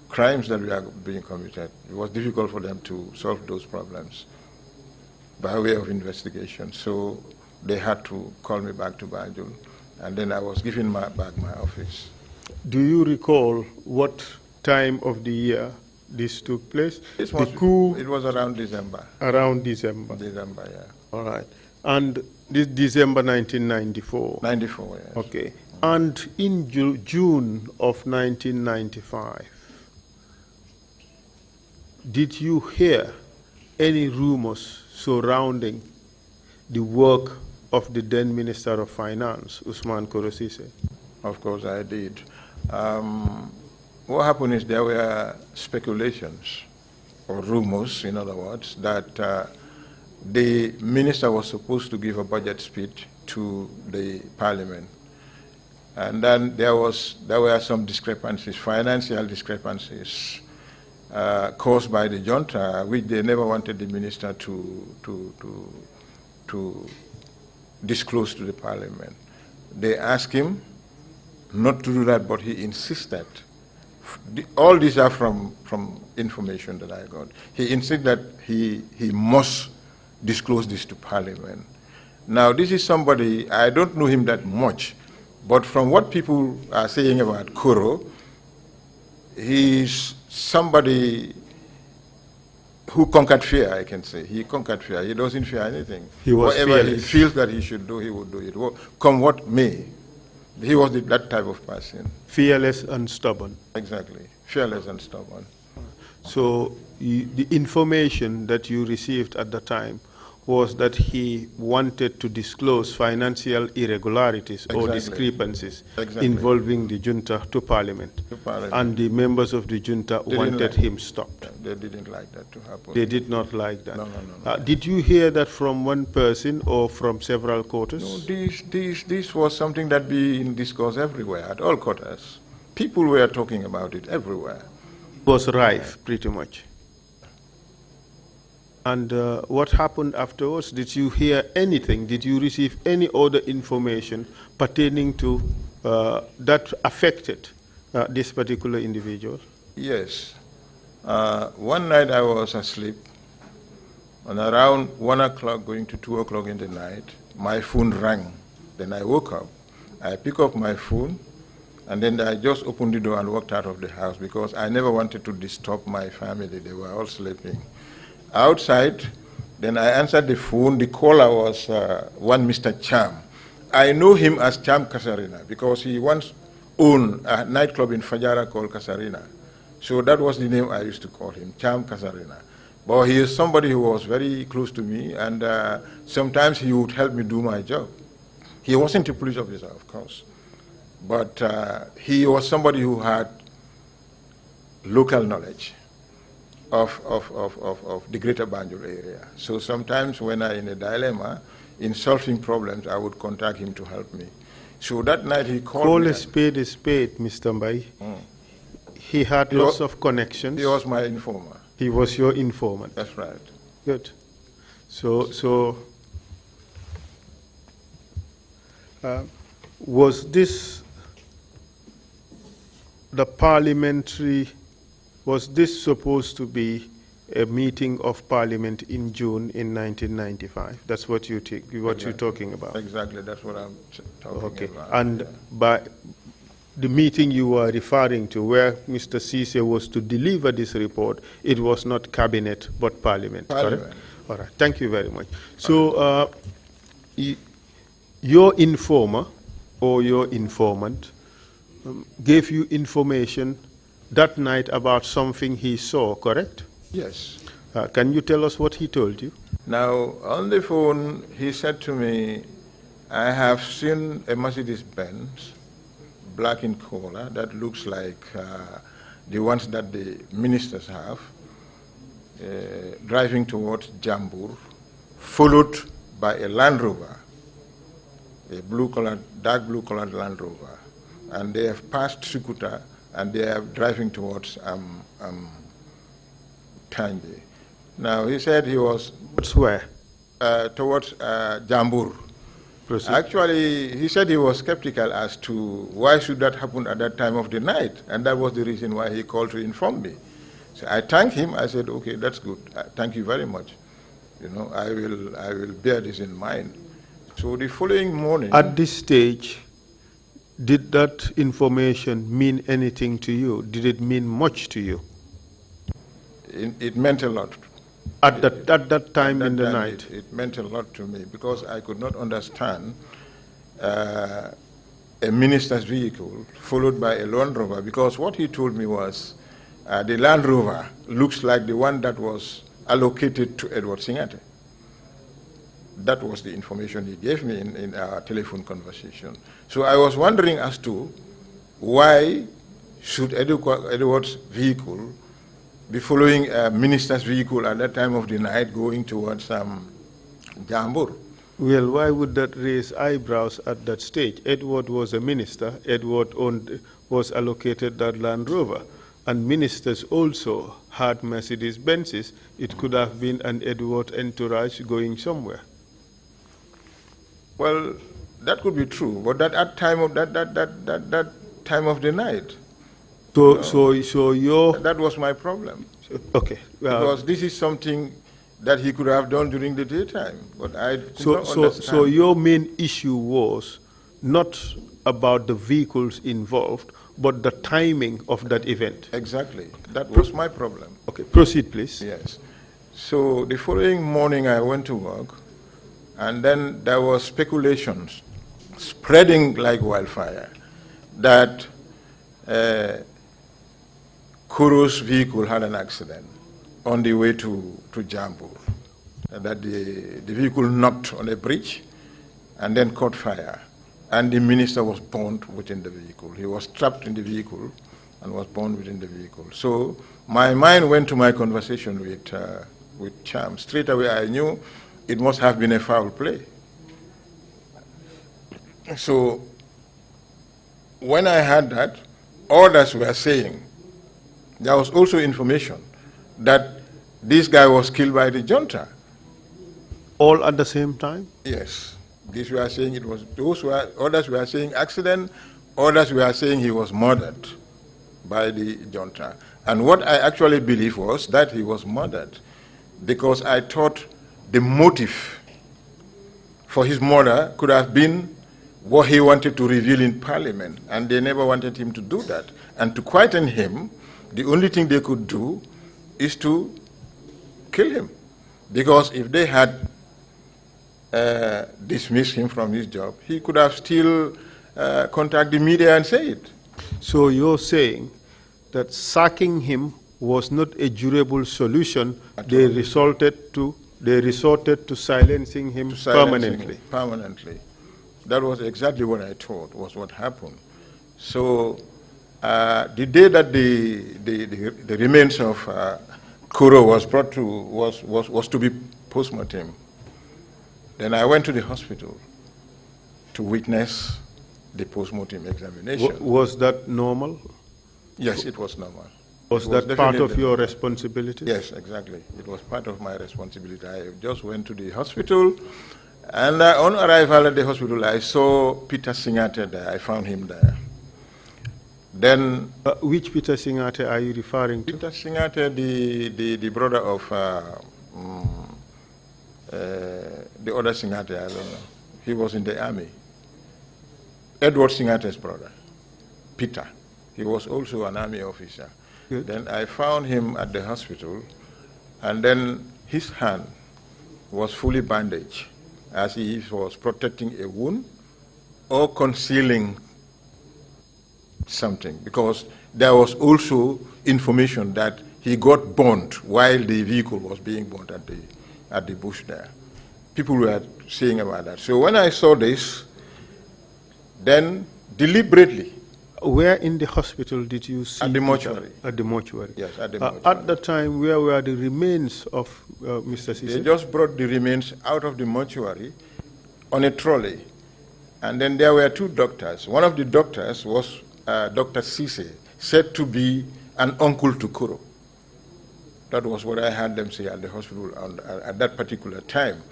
crimes that were being committed. It was difficult for them to solve those problems by way of investigation. So they had to call me back to Banjul, and then I was given back my office. Do you recall what time of the year this took place? It was around December. Around December? December, yeah. All right. And this December 1994? 94, yes. Okay. And in June of 1995, did you hear any rumors surrounding the work of the then Minister of Finance, Usman Korosise? Of course I did. What happened is there were speculations, or rumors, in other words, that the minister was supposed to give a budget speech to the parliament. And then there were some discrepancies, financial discrepancies, caused by the junta, which they never wanted the minister to disclose to the parliament. They asked him not to do that, but he insisted. All these are from information that I got. He insisted that he must disclose this to Parliament. Now, this is somebody, I don't know him that much, but from what people are saying about Kuro, he's somebody who conquered fear, I can say. He conquered fear. He doesn't fear anything. He was Whatever fearless. he feels that he should do, he would do it. Come what may. He was that type of person. Fearless and stubborn. Exactly. Fearless and stubborn. So the information that you received at the time was that he wanted to disclose financial irregularities or discrepancies involving the junta to Parliament. And the members of the junta wanted him stopped. They didn't like that to happen. They did not like that. No. Did you hear that from one person or from several quarters? No, this was something that being discussed everywhere, at all quarters. People were talking about it everywhere. It was rife, pretty much. And what happened afterwards? Did you hear anything? Did you receive any other information pertaining to that affected this particular individual? Yes. One night I was asleep, and around 1 o'clock going to 2 o'clock in the night, my phone rang. Then I woke up. I picked up my phone, and then I just opened the door and walked out of the house because I never wanted to disturb my family. They were all sleeping. Outside, then I answered the phone. The caller was one Mr. Cham. I know him as Cham Kasarina because he once owned a nightclub in Fajara called Kasarina. So that was the name I used to call him, Cham Kasarina. But he is somebody who was very close to me, and sometimes he would help me do my job. He wasn't a police officer, of course, but he was somebody who had local knowledge of the greater Banjul area. So sometimes when I'm in a dilemma, in solving problems, I would contact him to help me. So that night he called me. Call a spade, Mr. Mbai. He had lots of connections. He was my informer. He was your informant. That's right. Good. So was this the parliamentary? Was this supposed to be a meeting of Parliament in June in 1995? That's what you think, what you're talking about. Exactly, that's what I'm talking about. And yeah. By the meeting you were referring to, where Mr. Cisse was to deliver this report, it was not cabinet but Parliament. Correct? All right. Thank you very much. So, your informer or your informant gave you information that night about something he saw, correct? Yes. Can you tell us what he told you? Now, on the phone, he said to me, I have seen a Mercedes-Benz, black in color, that looks like the ones that the ministers have, driving towards Jambur, followed by a Land Rover, a dark blue-colored Land Rover. And they have passed Sukuta, and they are driving towards Tangi. Now, he said he was... Where? Towards Jambur. Proceed. Actually, he said he was skeptical as to why should that happen at that time of the night, and that was the reason why he called to inform me. So I thanked him. I said, okay, that's good. Thank you very much. You know, I will bear this in mind. So the following morning... At this stage, did that information mean anything to you? Did it mean much to you? It meant a lot. At that time in the night? It meant a lot to me because I could not understand a minister's vehicle followed by a Land Rover, because what he told me was the Land Rover looks like the one that was allocated to Edward Singate. That was the information he gave me in our telephone conversation. So I was wondering as to why should Edward's vehicle be following a minister's vehicle at that time of the night going towards Jambur? Well, why would that raise eyebrows at that stage? Edward was a minister. Edward was allocated that Land Rover. And ministers also had Mercedes Benzes. It could have been an Edward entourage going somewhere. Well, that could be true, but that time of that time of the night. So your that was my problem. Okay. Because this is something that he could have done during the daytime, but I could not understand. So your main issue was not about the vehicles involved, but the timing of that event. Exactly. That was my problem. Okay, proceed, please. Yes. So the following morning I went to work, and then there was speculations spreading like wildfire that Kuru's vehicle had an accident on the way to Jambu, that the vehicle knocked on a bridge and then caught fire, and the minister was burned within the vehicle. He was trapped in the vehicle and was burned within the vehicle. So my mind went to my conversation with Cham. Straight away I knew it must have been a foul play. So when I heard that, others were saying, there was also information that this guy was killed by the junta. All at the same time? Yes. These were saying it was, others were saying accident, others were saying he was murdered by the junta. And what I actually believe was that he was murdered, because I thought the motive for his murder could have been what he wanted to reveal in Parliament, and they never wanted him to do that. And to quieten him, the only thing they could do is to kill him. Because if they had dismissed him from his job, he could have still contacted the media and say it. So you're saying that sacking him was not a durable solution. They resorted to silencing him permanently. Permanently. That was exactly what I thought was what happened. So the day that the remains of Kuro was brought to was to be postmortem, then I went to the hospital to witness the postmortem examination. Was that normal? Yes, it was normal. Was that part of your responsibility? Yes, exactly. It was part of my responsibility. I just went to the hospital, and on arrival at the hospital, I saw Peter Singate there. I found him there. Then, which Peter Singate are you referring to? Peter Singate, the brother of the other Singate, I don't know. He was in the army. Edward Singate's brother, Peter. He was also an army officer. Good. Then I found him at the hospital, and then his hand was fully bandaged, as he was protecting a wound or concealing something, because there was also information that he got burned while the vehicle was being burned at the bush there. People were saying about that. So when I saw this, then deliberately. Where in the hospital did you see? At the mortuary. At the mortuary. Yes, at the mortuary. At the time, where were the remains of Mr. Sise? They just brought the remains out of the mortuary on a trolley. And then there were two doctors. One of the doctors was Dr. Sise, said to be an uncle to Kuro. That was what I heard them say at the hospital at that particular time.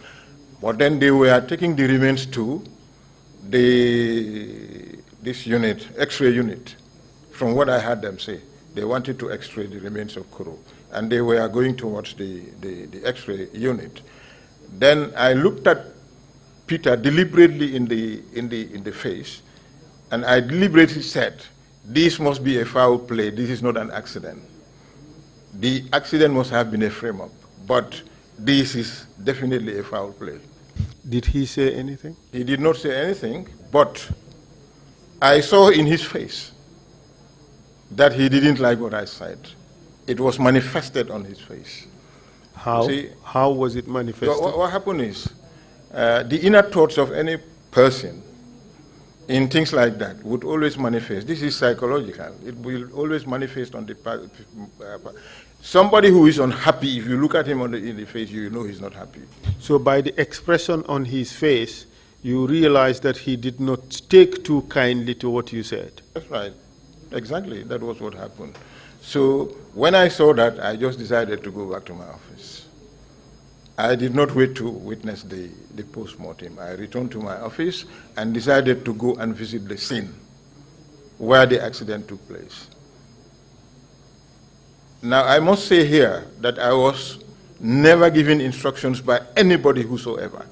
But then they were taking the remains to this unit, X-ray unit. From what I heard them say, they wanted to X-ray the remains of Kuro, and they were going towards the X-ray unit. Then I looked at Peter deliberately in the face, and I deliberately said, "This must be a foul play. This is not an accident. The accident must have been a frame-up, but this is definitely a foul play." Did he say anything? He did not say anything, but I saw in his face that he didn't like what I said. It was manifested on his face. How? See, how was it manifested? What happened is, The inner thoughts of any person in things like that would always manifest. This is psychological. It will always manifest on the somebody who is unhappy. If you look at him in the face, you know he's not happy. So by the expression on his face, you realize that he did not take too kindly to what you said. That's right. Exactly. That was what happened. So when I saw that, I just decided to go back to my office. I did not wait to witness the post-mortem. I returned to my office and decided to go and visit the scene where the accident took place. Now, I must say here that I was never given instructions by anybody whosoever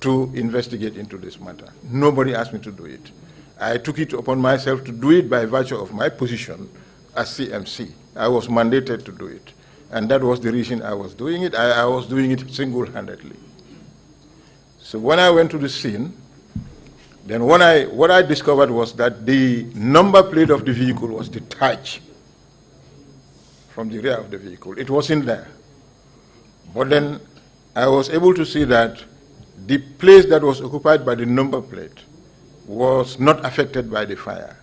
to investigate into this matter. Nobody asked me to do it. I took it upon myself to do it by virtue of my position as CMC. I was mandated to do it. And that was the reason I was doing it. I was doing it single-handedly. So when I went to the scene, then what I discovered was that the number plate of the vehicle was detached from the rear of the vehicle. It was in there. But then I was able to see that the place that was occupied by the number plate was not affected by the fire.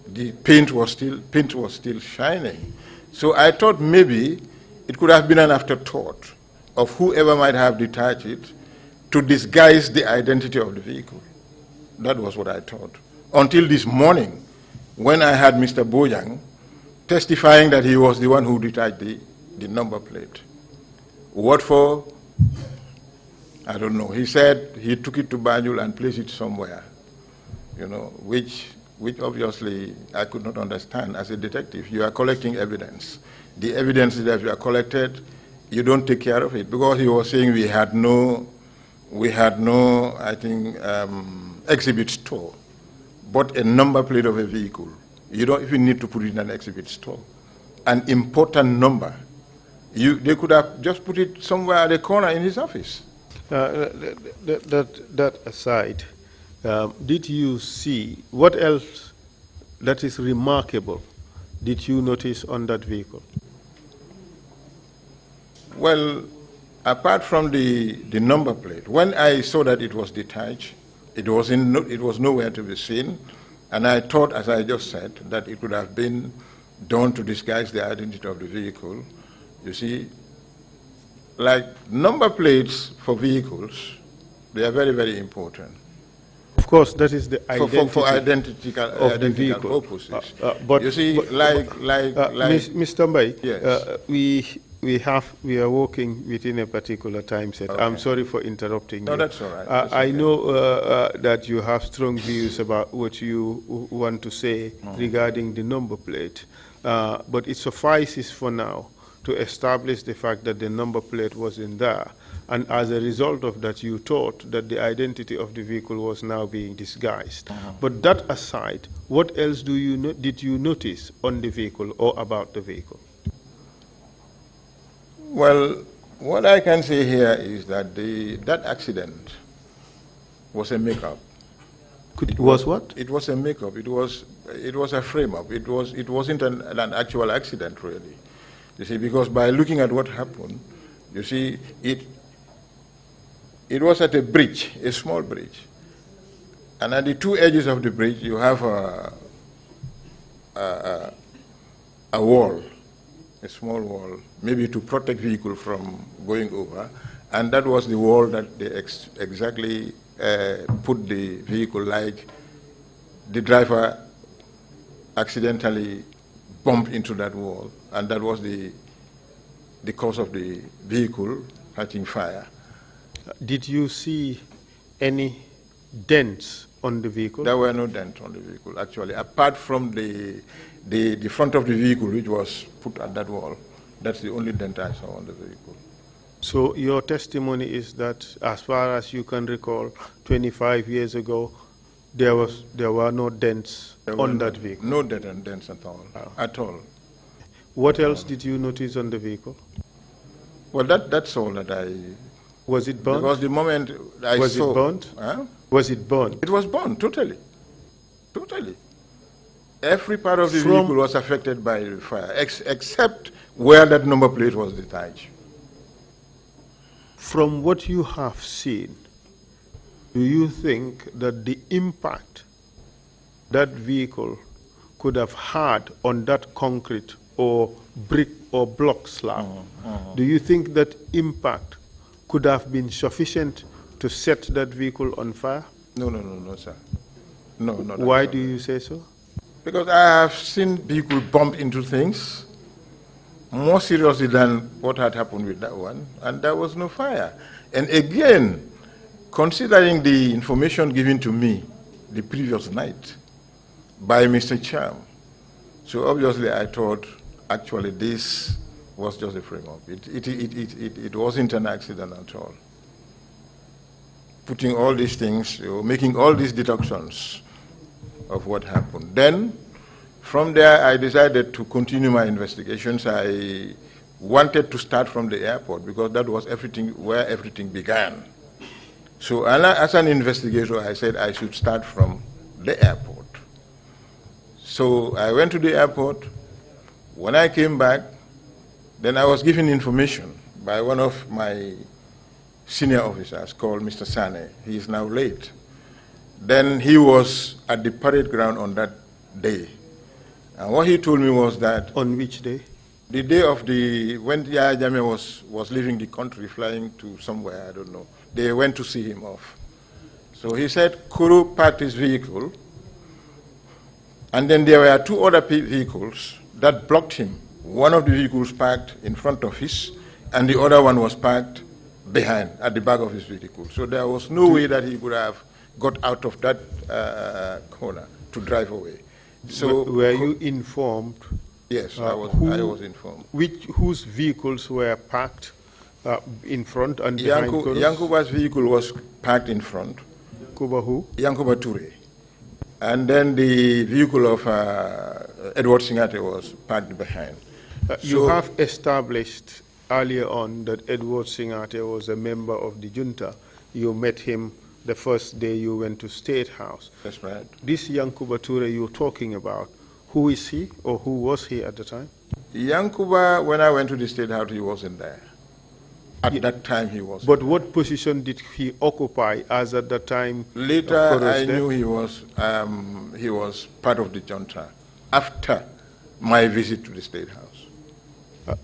The paint was still shining. So I thought maybe it could have been an afterthought of whoever might have detached it to disguise the identity of the vehicle. That was what I thought. Until this morning, when I had Mr. Bojang testifying that he was the one who detached the number plate. What for? I don't know. He said he took it to Banjul and placed it somewhere, you know, which obviously I could not understand as a detective. You are collecting evidence. The evidence that you are collected, you don't take care of it, because he was saying we had no, I think, exhibit store, but a number plate of a vehicle. You don't even need to put it in an exhibit store. An important number. They could have just put it somewhere at the corner in his office. That aside, did you see what else that is remarkable did you notice on that vehicle? Well, apart from the number plate, when I saw that it was detached, it was nowhere to be seen, and I thought, as I just said, that it could have been done to disguise the identity of the vehicle. You see, like number plates for vehicles, they are very, very important. Of course, that is the identity for identical purposes. But you see, Mr. Mbai, yes. we are working within a particular time set. Okay. I'm sorry for interrupting you. No, that's all right. That's okay. I know that you have strong views about what you want to say regarding the number plate, but it suffices for now to establish the fact that the number plate was in there, and as a result of that, you thought that the identity of the vehicle was now being disguised. But that aside, what else did you notice on the vehicle or about the vehicle? Well, what I can say here is that that accident was a make-up. It was what? It was a make-up. It was a frame-up. It wasn't an actual accident, really. You see, because by looking at what happened, you see, it was at a bridge, a small bridge. And at the two edges of the bridge, you have a wall, a small wall, maybe to protect vehicle from going over. And that was the wall that they exactly put the vehicle, like the driver accidentally bumped into that wall. And that was the cause of the vehicle catching fire. Did you see any dents on the vehicle? There were no dents on the vehicle, actually, apart from the front of the vehicle, which was put at that wall. That's the only dent I saw on the vehicle. So your testimony is that, as far as you can recall, 25 years ago, there were no dents on that vehicle? No dents at all. At all. What else did you notice on the vehicle? Well, that's all that I... Was it burnt? Because the moment I saw... Was it burnt? Huh? Was it burnt? It was burnt, totally. Totally. Every part of the vehicle was affected by the fire, except where that number plate was detached. From what you have seen, do you think that the impact that vehicle could have had on that concrete or brick or block slab, do you think that impact could have been sufficient to set that vehicle on fire? No, sir. No, not Why at all. do you say so? Because I have seen people bump into things more seriously than what had happened with that one, and there was no fire. And again, considering the information given to me the previous night by Mr. Cham, so obviously I thought actually this was just a frame-up. It wasn't an accident at all. Putting all these things, making all these deductions of what happened. Then, from there, I decided to continue my investigations. I wanted to start from the airport because that was where everything began. So as an investigator, I said I should start from the airport. So I went to the airport. When I came back, then I was given information by one of my senior officers called Mr. Sane. He is now late. Then he was at the parade ground on that day. And what he told me was that... On which day? The day of when Yahya Jammeh was leaving the country, flying to somewhere, I don't know. They went to see him off. So he said Kuru parked his vehicle, and then there were two other vehicles that blocked him. One of the vehicles parked in front of his, and the other one was parked behind, at the back of his vehicle. So there was no way that he could have got out of that corner to drive away. So were you informed? Yes, I was informed. Whose vehicles were parked in front and behind Kuru's? Yankuba's vehicle was parked in front. Kuba who? Yankuba Ture. And then the vehicle of Edward Singate was parked behind. You have established earlier on that Edward Singate was a member of the junta. You met him the first day you went to State House. That's right. This Yankuba Ture you're talking about, who is he or who was he at the time? Yankuba, when I went to the State House, he wasn't there. At that time, he was. But what position did he occupy as at that time? Later, I knew he was part of the junta after my visit to the State House.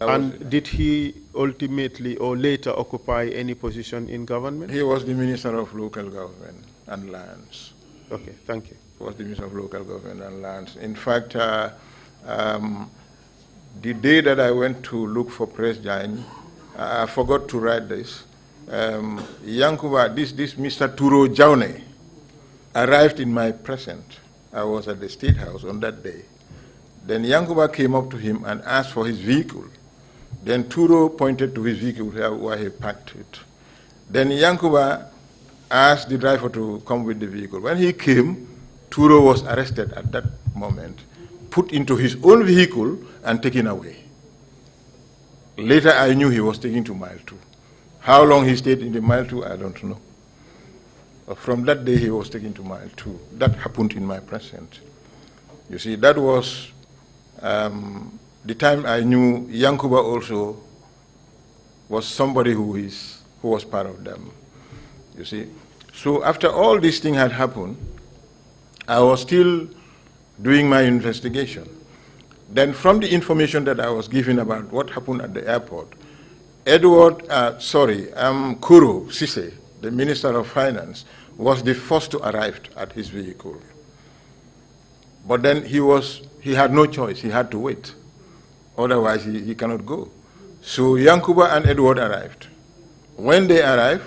And did he ultimately or later occupy any position in government? He was the Minister of Local Government and Lands. Okay, thank you. He was the Minister of Local Government and Lands. In fact, the day that I went to look for Press Giant, I forgot to write this. Yankuba, this Mr. Turo Jaune, arrived in my present. I was at the State House on that day. Then Yankuba came up to him and asked for his vehicle. Then Turo pointed to his vehicle where he parked it. Then Yankuba asked the driver to come with the vehicle. When he came, Turo was arrested at that moment, put into his own vehicle and taken away. Later, I knew he was taken to Mile 2. How long he stayed in the Mile 2, I don't know. But from that day, he was taken to Mile 2. That happened in my presence. You see, that was the time I knew Yankuba also was somebody who was part of them. You see. So after all these things had happened, I was still doing my investigation. Then from the information that I was given about what happened at the airport, Kuru Sise, the Minister of Finance, was the first to arrive at his vehicle. But then he had no choice, he had to wait. Otherwise he cannot go. So Yankuba and Edward arrived. When they arrived,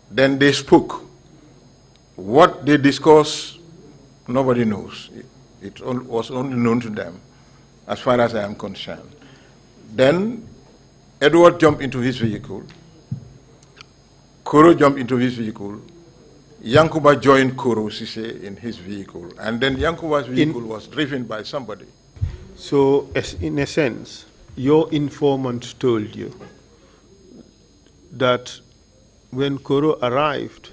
then they spoke. What they discussed, nobody knows. It was only known to them, as far as I am concerned. Then Edward jumped into his vehicle. Koro jumped into his vehicle. Yankuba joined Koro Sise in his vehicle. And then Yankuba's vehicle was driven by somebody. So, in a sense, your informant told you that when Koro arrived,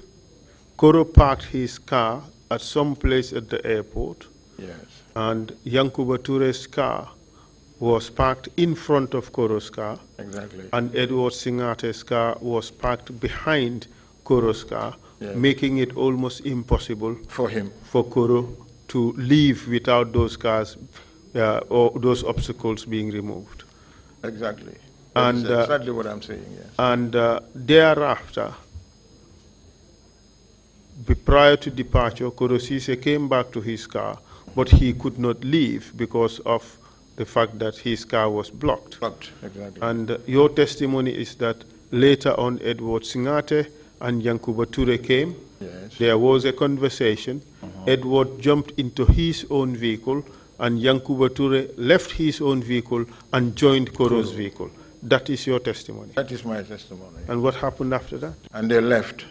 Koro parked his car at some place at the airport. Yes. And Yankuba Toure's car was parked in front of Koro's car. Exactly. And Edward Singate's car was parked behind Koro's car, Yes. making it almost impossible For him. for Koro to leave without those cars or those obstacles being removed. Exactly. That is And exactly what I'm saying, yes. and thereafter, prior to departure, Koro Sise came back to his car, but he could not leave because of the fact that his car was blocked. Blocked, exactly. And your testimony is that later on, Edward Singate and Yankuba Ture came. Yes. There was a conversation. Edward jumped into his own vehicle, and Yankuba Ture left his own vehicle and joined Koro's vehicle. That is your testimony. That is my testimony. And what happened after that? And they left.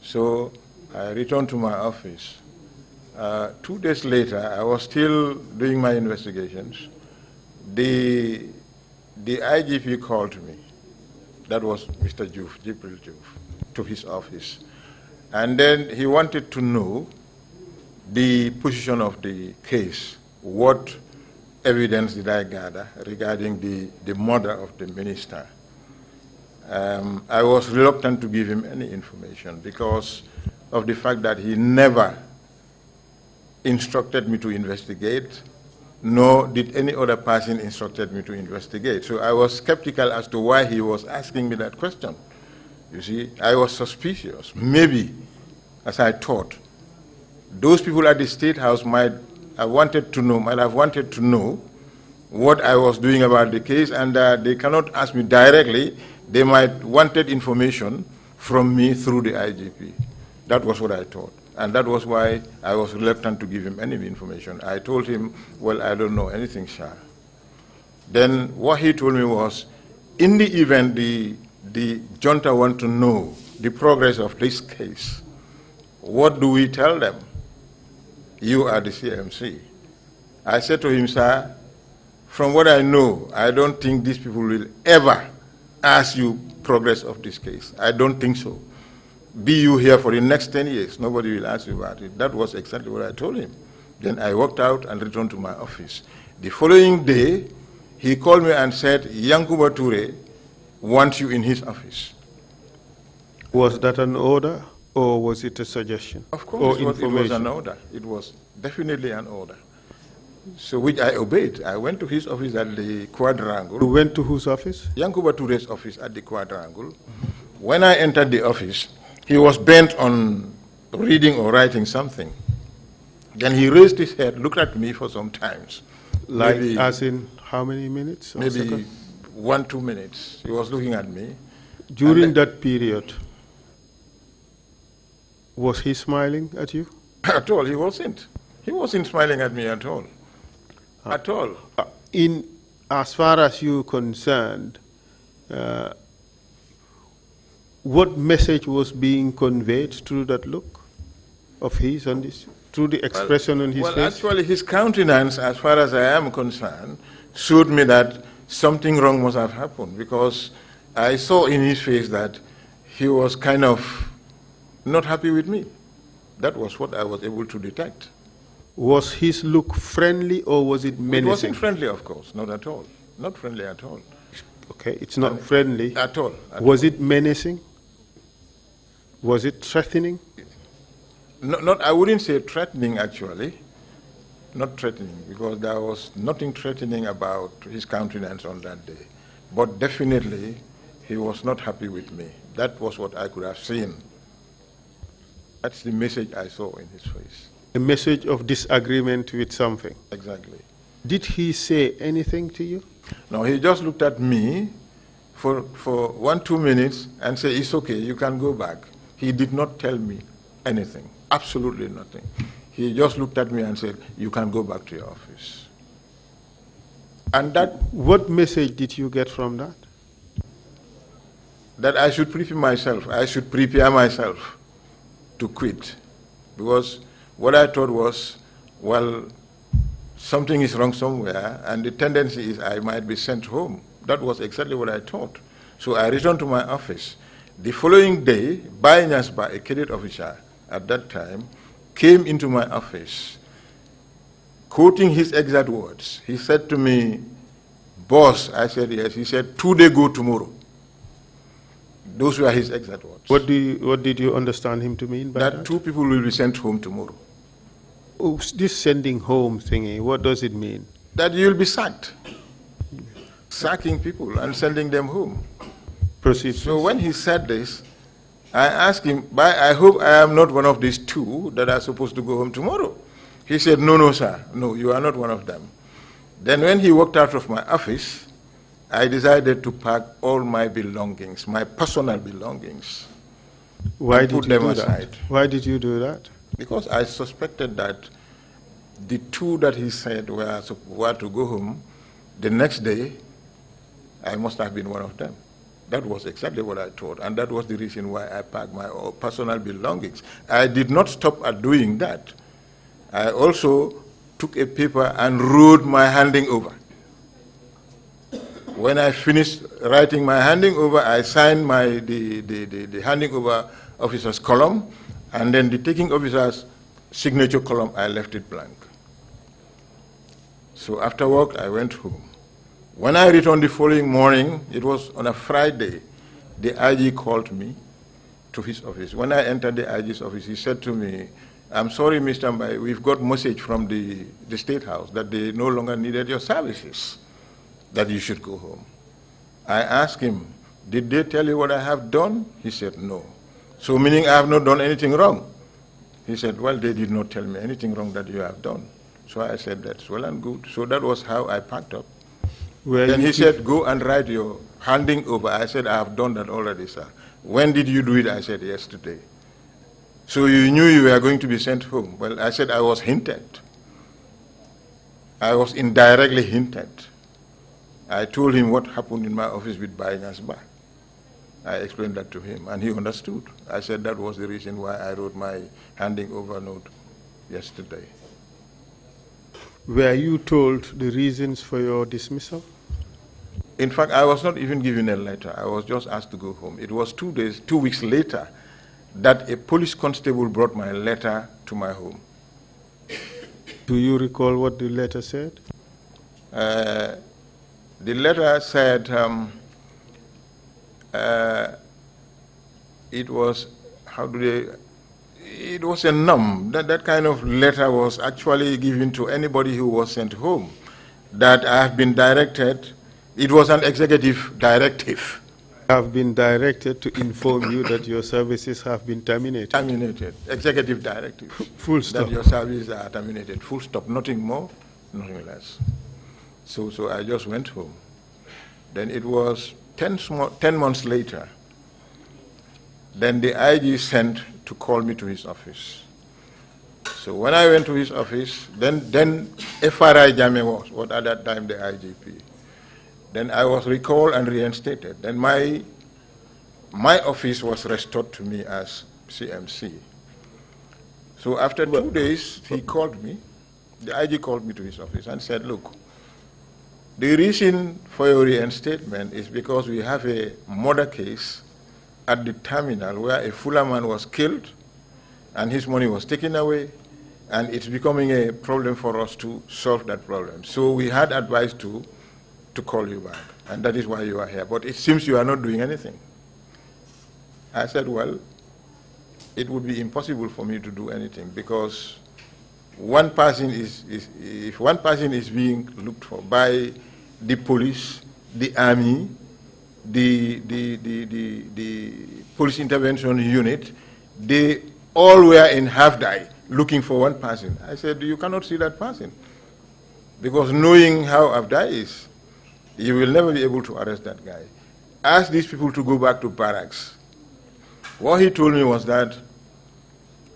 So I returned to my office. 2 days later, I was still doing my investigations. The IGP called me. That was Mr. Jibril Juf, to his office. And then he wanted to know the position of the case. What evidence did I gather regarding the murder of the minister? I was reluctant to give him any information because of the fact that he never instructed me to investigate, nor did any other person instructed me to investigate. So I was skeptical as to why he was asking me that question. You see, I was suspicious. Maybe, as I thought, those people at the State House might have wanted to know what I was doing about the case, and they cannot ask me directly. They might wanted information from me through the IGP. That was what I thought. And that was why I was reluctant to give him any information. I told him, well, I don't know anything, sir. Then what he told me was, in the event the junta want to know the progress of this case, what do we tell them? You are the CMC. I said to him, sir, from what I know, I don't think these people will ever ask you progress of this case. I don't think so. Be you here for the next 10 years, nobody will ask you about it. That was exactly what I told him. Then I walked out and returned to my office. The following day, he called me and said, Yankuba Ture wants you in his office. Was that an order, or was it a suggestion? Of course, it was an order. It was definitely an order. So which I obeyed. I went to his office at the Quadrangle. You went to whose office? Yankuba Ture's office at the Quadrangle. When I entered the office, he was bent on reading or writing something. Then he raised his head, looked at me for some times. Like, maybe, as in how many minutes? Maybe seconds? 1-2 minutes. He was looking at me. During that period, was he smiling at you? At all, he wasn't. He wasn't smiling at me at all. At all. As far as you're concerned, what message was being conveyed through that look of his on this, through the expression on his face? Well, actually, his countenance, as far as I am concerned, showed me that something wrong must have happened, because I saw in his face that he was kind of not happy with me. That was what I was able to detect. Was his look friendly, or was it menacing? It wasn't friendly, of course, not at all. Not friendly at all. Okay, it's not friendly. At all. Was it menacing? Was it threatening? I wouldn't say threatening, actually. Not threatening, because there was nothing threatening about his countenance on that day. But definitely, he was not happy with me. That was what I could have seen. That's the message I saw in his face. A message of disagreement with something. Exactly. Did he say anything to you? No, he just looked at me for 1-2 minutes and said, it's okay, you can go back. He did not tell me anything, absolutely nothing. He just looked at me and said, you can go back to your office. And that... What message did you get from that? That I should prepare myself. I should prepare myself to quit. Because what I thought was, well, something is wrong somewhere, and the tendency is I might be sent home. That was exactly what I thought. So I returned to my office. The following day, Bai Nyasba, a cadet officer at that time, came into my office, quoting his exact words. He said to me, boss, I said yes. He said, 2 days go tomorrow. Those were his exact words. What did you understand him to mean by that? That 2 people will be sent home tomorrow. Oh, this sending home thingy, what does it mean? That you'll be sacked. Sacking people and sending them home. Proceed. So when he said this, I asked him, I hope I am not one of these 2 that are supposed to go home tomorrow. He said, no, no, sir. No, you are not one of them. Then when he walked out of my office, I decided to pack all my belongings, my personal belongings. Why did you put them do aside. that? Why did you do that? Because I suspected that the 2 that he said were to go home, the next day, I must have been one of them. That was exactly what I thought, and that was the reason why I packed my personal belongings. I did not stop at doing that. I also took a paper and wrote my handing over. When I finished writing my handing over, I signed the handing over officer's column, and then the taking officer's signature column, I left it blank. So after work, I went home. When I returned the following morning, it was on a Friday, the IG called me to his office. When I entered the IG's office, he said to me, I'm sorry, Mr. Mbai, we've got message from the State House that they no longer needed your services, that you should go home. I asked him, did they tell you what I have done? He said, no. So meaning I have not done anything wrong? He said, well, they did not tell me anything wrong that you have done. So I said, that's well and good. So that was how I packed up. Then he said, go and write your handing over. I said, I have done that already, sir. When did you do it? I said, yesterday. So you knew you were going to be sent home. Well, I said, I was hinted. I was indirectly hinted. I told him what happened in my office with buying us back. I explained that to him, and he understood. I said that was the reason why I wrote my handing over note yesterday. Were you told the reasons for your dismissal? In fact, I was not even given a letter. I was just asked to go home. It was 2 weeks later, that a police constable brought my letter to my home. Do you recall what the letter said? The letter said it was, it was a num. That kind of letter was actually given to anybody who was sent home, that I have been directed. It was an executive directive. I have been directed to inform you that your services have been terminated. Terminated. Executive directive. Full stop. That your services are terminated. Full stop. Nothing more, nothing less. So I just went home. Then it was 10 months later, then the IG sent to call me to his office. So when I went to his office, then FRI Jame was at that time the IGP. Then I was recalled and reinstated. Then my office was restored to me as CMC. So after 2 days, he called me, the IG called me to his office and said, look, the reason for your reinstatement is because we have a murder case at the terminal where a Fuller man was killed and his money was taken away, and it's becoming a problem for us to solve that problem. So we had advised to call you back, and that is why you are here. But it seems you are not doing anything. I said, well, it would be impossible for me to do anything because one person if one person is being looked for by the police, the army, the police intervention unit, they all were in half-die looking for one person. I said, you cannot see that person because knowing how half-die is, you will never be able to arrest that guy. Ask these people to go back to barracks. What he told me was that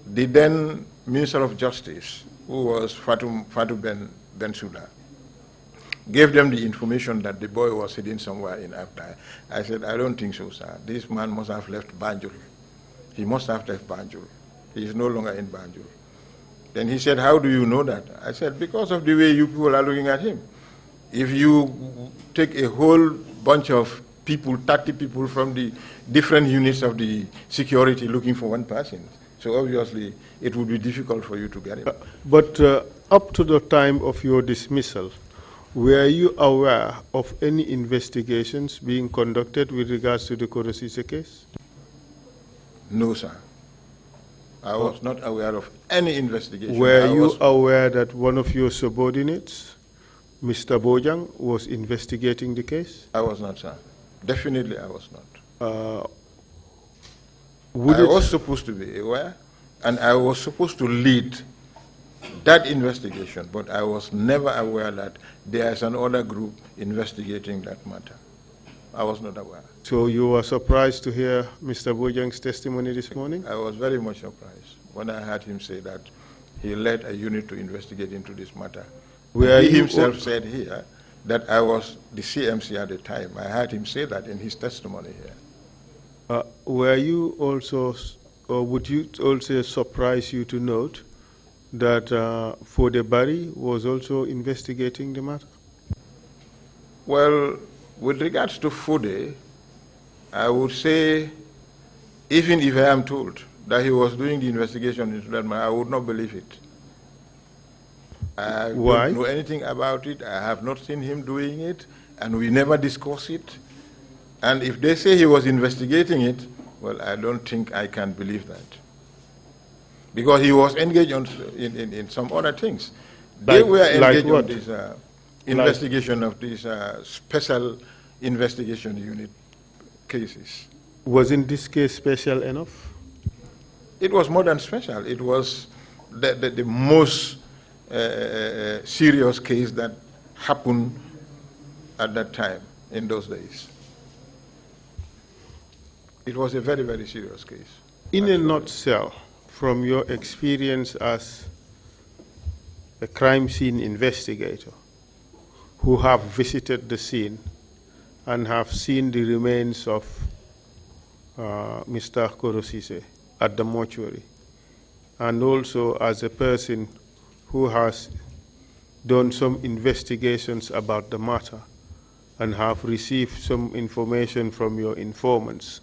the then Minister of Justice, who was Fatou Bensouda, gave them the information that the boy was hidden somewhere in Abdai. I said, I don't think so, sir. This man must have left Banjul. He must have left Banjul. He is no longer in Banjul. Then he said, how do you know that? I said, because of the way you people are looking at him. If you take a whole bunch of people, 30 people from the different units of the security looking for one person, so obviously it would be difficult for you to get him. But up to the time of your dismissal, were you aware of any investigations being conducted with regards to the Korosise case? No, sir. I was not aware of any investigation. Were you aware that one of your subordinates, Mr. Bojang, was investigating the case? I was not, sir. Definitely I was not. Would I it, was supposed to be aware, and I was supposed to lead that investigation, but I was never aware that there is another group investigating that matter. I was not aware. so you were surprised to hear Mr. Bojang's testimony this morning? I was very much surprised when I heard him say that he led a unit to investigate into this matter. He himself said here that I was the CMC at the time. I heard him say that in his testimony here. Were you also, or would you also surprise you to note that Fode Barry was also investigating the matter? Well, with regards to Fode, I would say, even if I am told that he was doing the investigation into that matter, I would not believe it. I Why? don't know anything about it. I have not seen him doing it, and we never discuss it. And if they say he was investigating it, well, I don't think I can believe that. Because he was engaged in some other things. They were engaged in this investigation of these special investigation unit cases. Wasn't this case special enough? It was more than special. It was the most serious case that happened at that time, in those days. It was a very, very serious case. In a nutshell, from your experience as a crime scene investigator who have visited the scene and have seen the remains of Mr. Korosise at the mortuary, and also as a person who has done some investigations about the matter and have received some information from your informants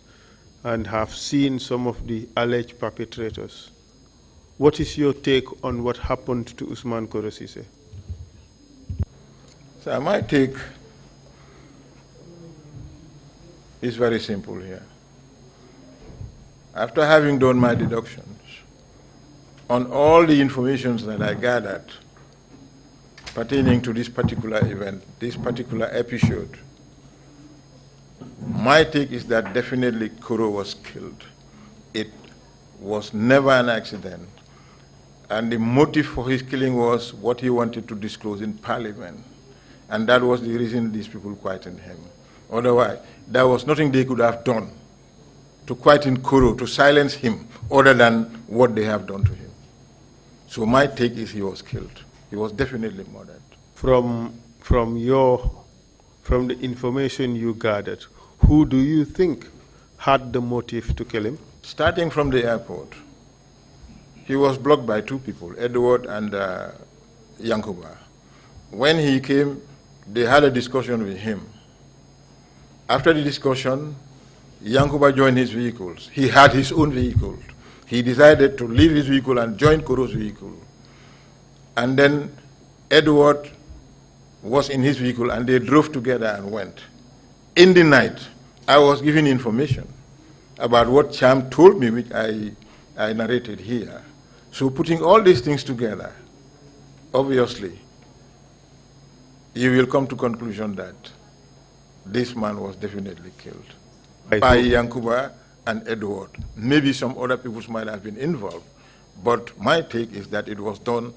and have seen some of the alleged perpetrators, what is your take on what happened to Usman Korosise? So my take is very simple here. After having done my deductions on all the information that I gathered pertaining to this particular event, this particular episode, my take is that definitely Koro was killed. It was never an accident. And the motive for his killing was what he wanted to disclose in Parliament. And that was the reason these people quieted him. Otherwise, there was nothing they could have done to quieten Koro, to silence him, other than what they have done to him. So my take is he was killed. He was definitely murdered. From the information you gathered, who do you think had the motive to kill him? Starting from the airport, he was blocked by two people, Edward and Yankuba. When he came, they had a discussion with him. After the discussion, Yankuba joined his vehicles. He had his own vehicle. He decided to leave his vehicle and join Koro's vehicle. And then Edward was in his vehicle and they drove together and went. In the night, I was given information about what Cham told me, which I narrated here. So putting all these things together, obviously, you will come to conclusion that this man was definitely killed by Yankuba and Edward. Maybe some other people might have been involved, but my take is that it was done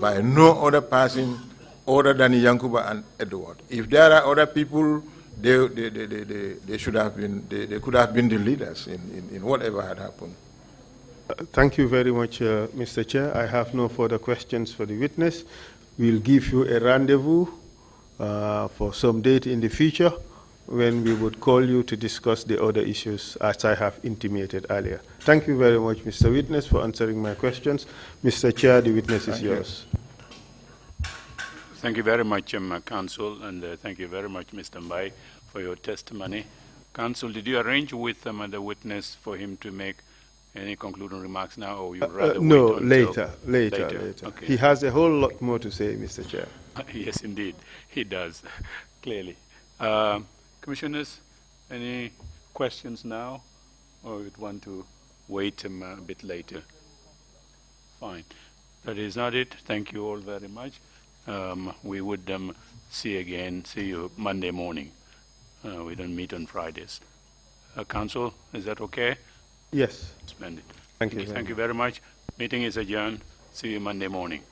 by no other person other than Yankuba and Edward. If there are other people, they should have been, they could have been the leaders in whatever had happened. Thank you very much, Mr. Chair. I have no further questions for the witness. We'll give you a rendezvous for some date in the future when we would call you to discuss the other issues as I have intimated earlier. Thank you very much, Mr. Witness, for answering my questions. Mr. Chair, the witness is yours. Thank you very much, Counsel, and thank you very much, Mr. Mbai, for your testimony. Counsel, did you arrange with the witness for him to make any concluding remarks now, or you'd rather no, wait until later. Okay. He has a whole lot more to say, Mr. Chair. Yes, indeed, he does, clearly. Commissioners, any questions now, or you'd want to wait a bit later. Fine. That is not it. Thank you all very much. We would see you Monday morning. We don't meet on Fridays. Council, is that okay? Yes. Splendid. Thank you. Thank you very much. Meeting is adjourned. See you Monday morning.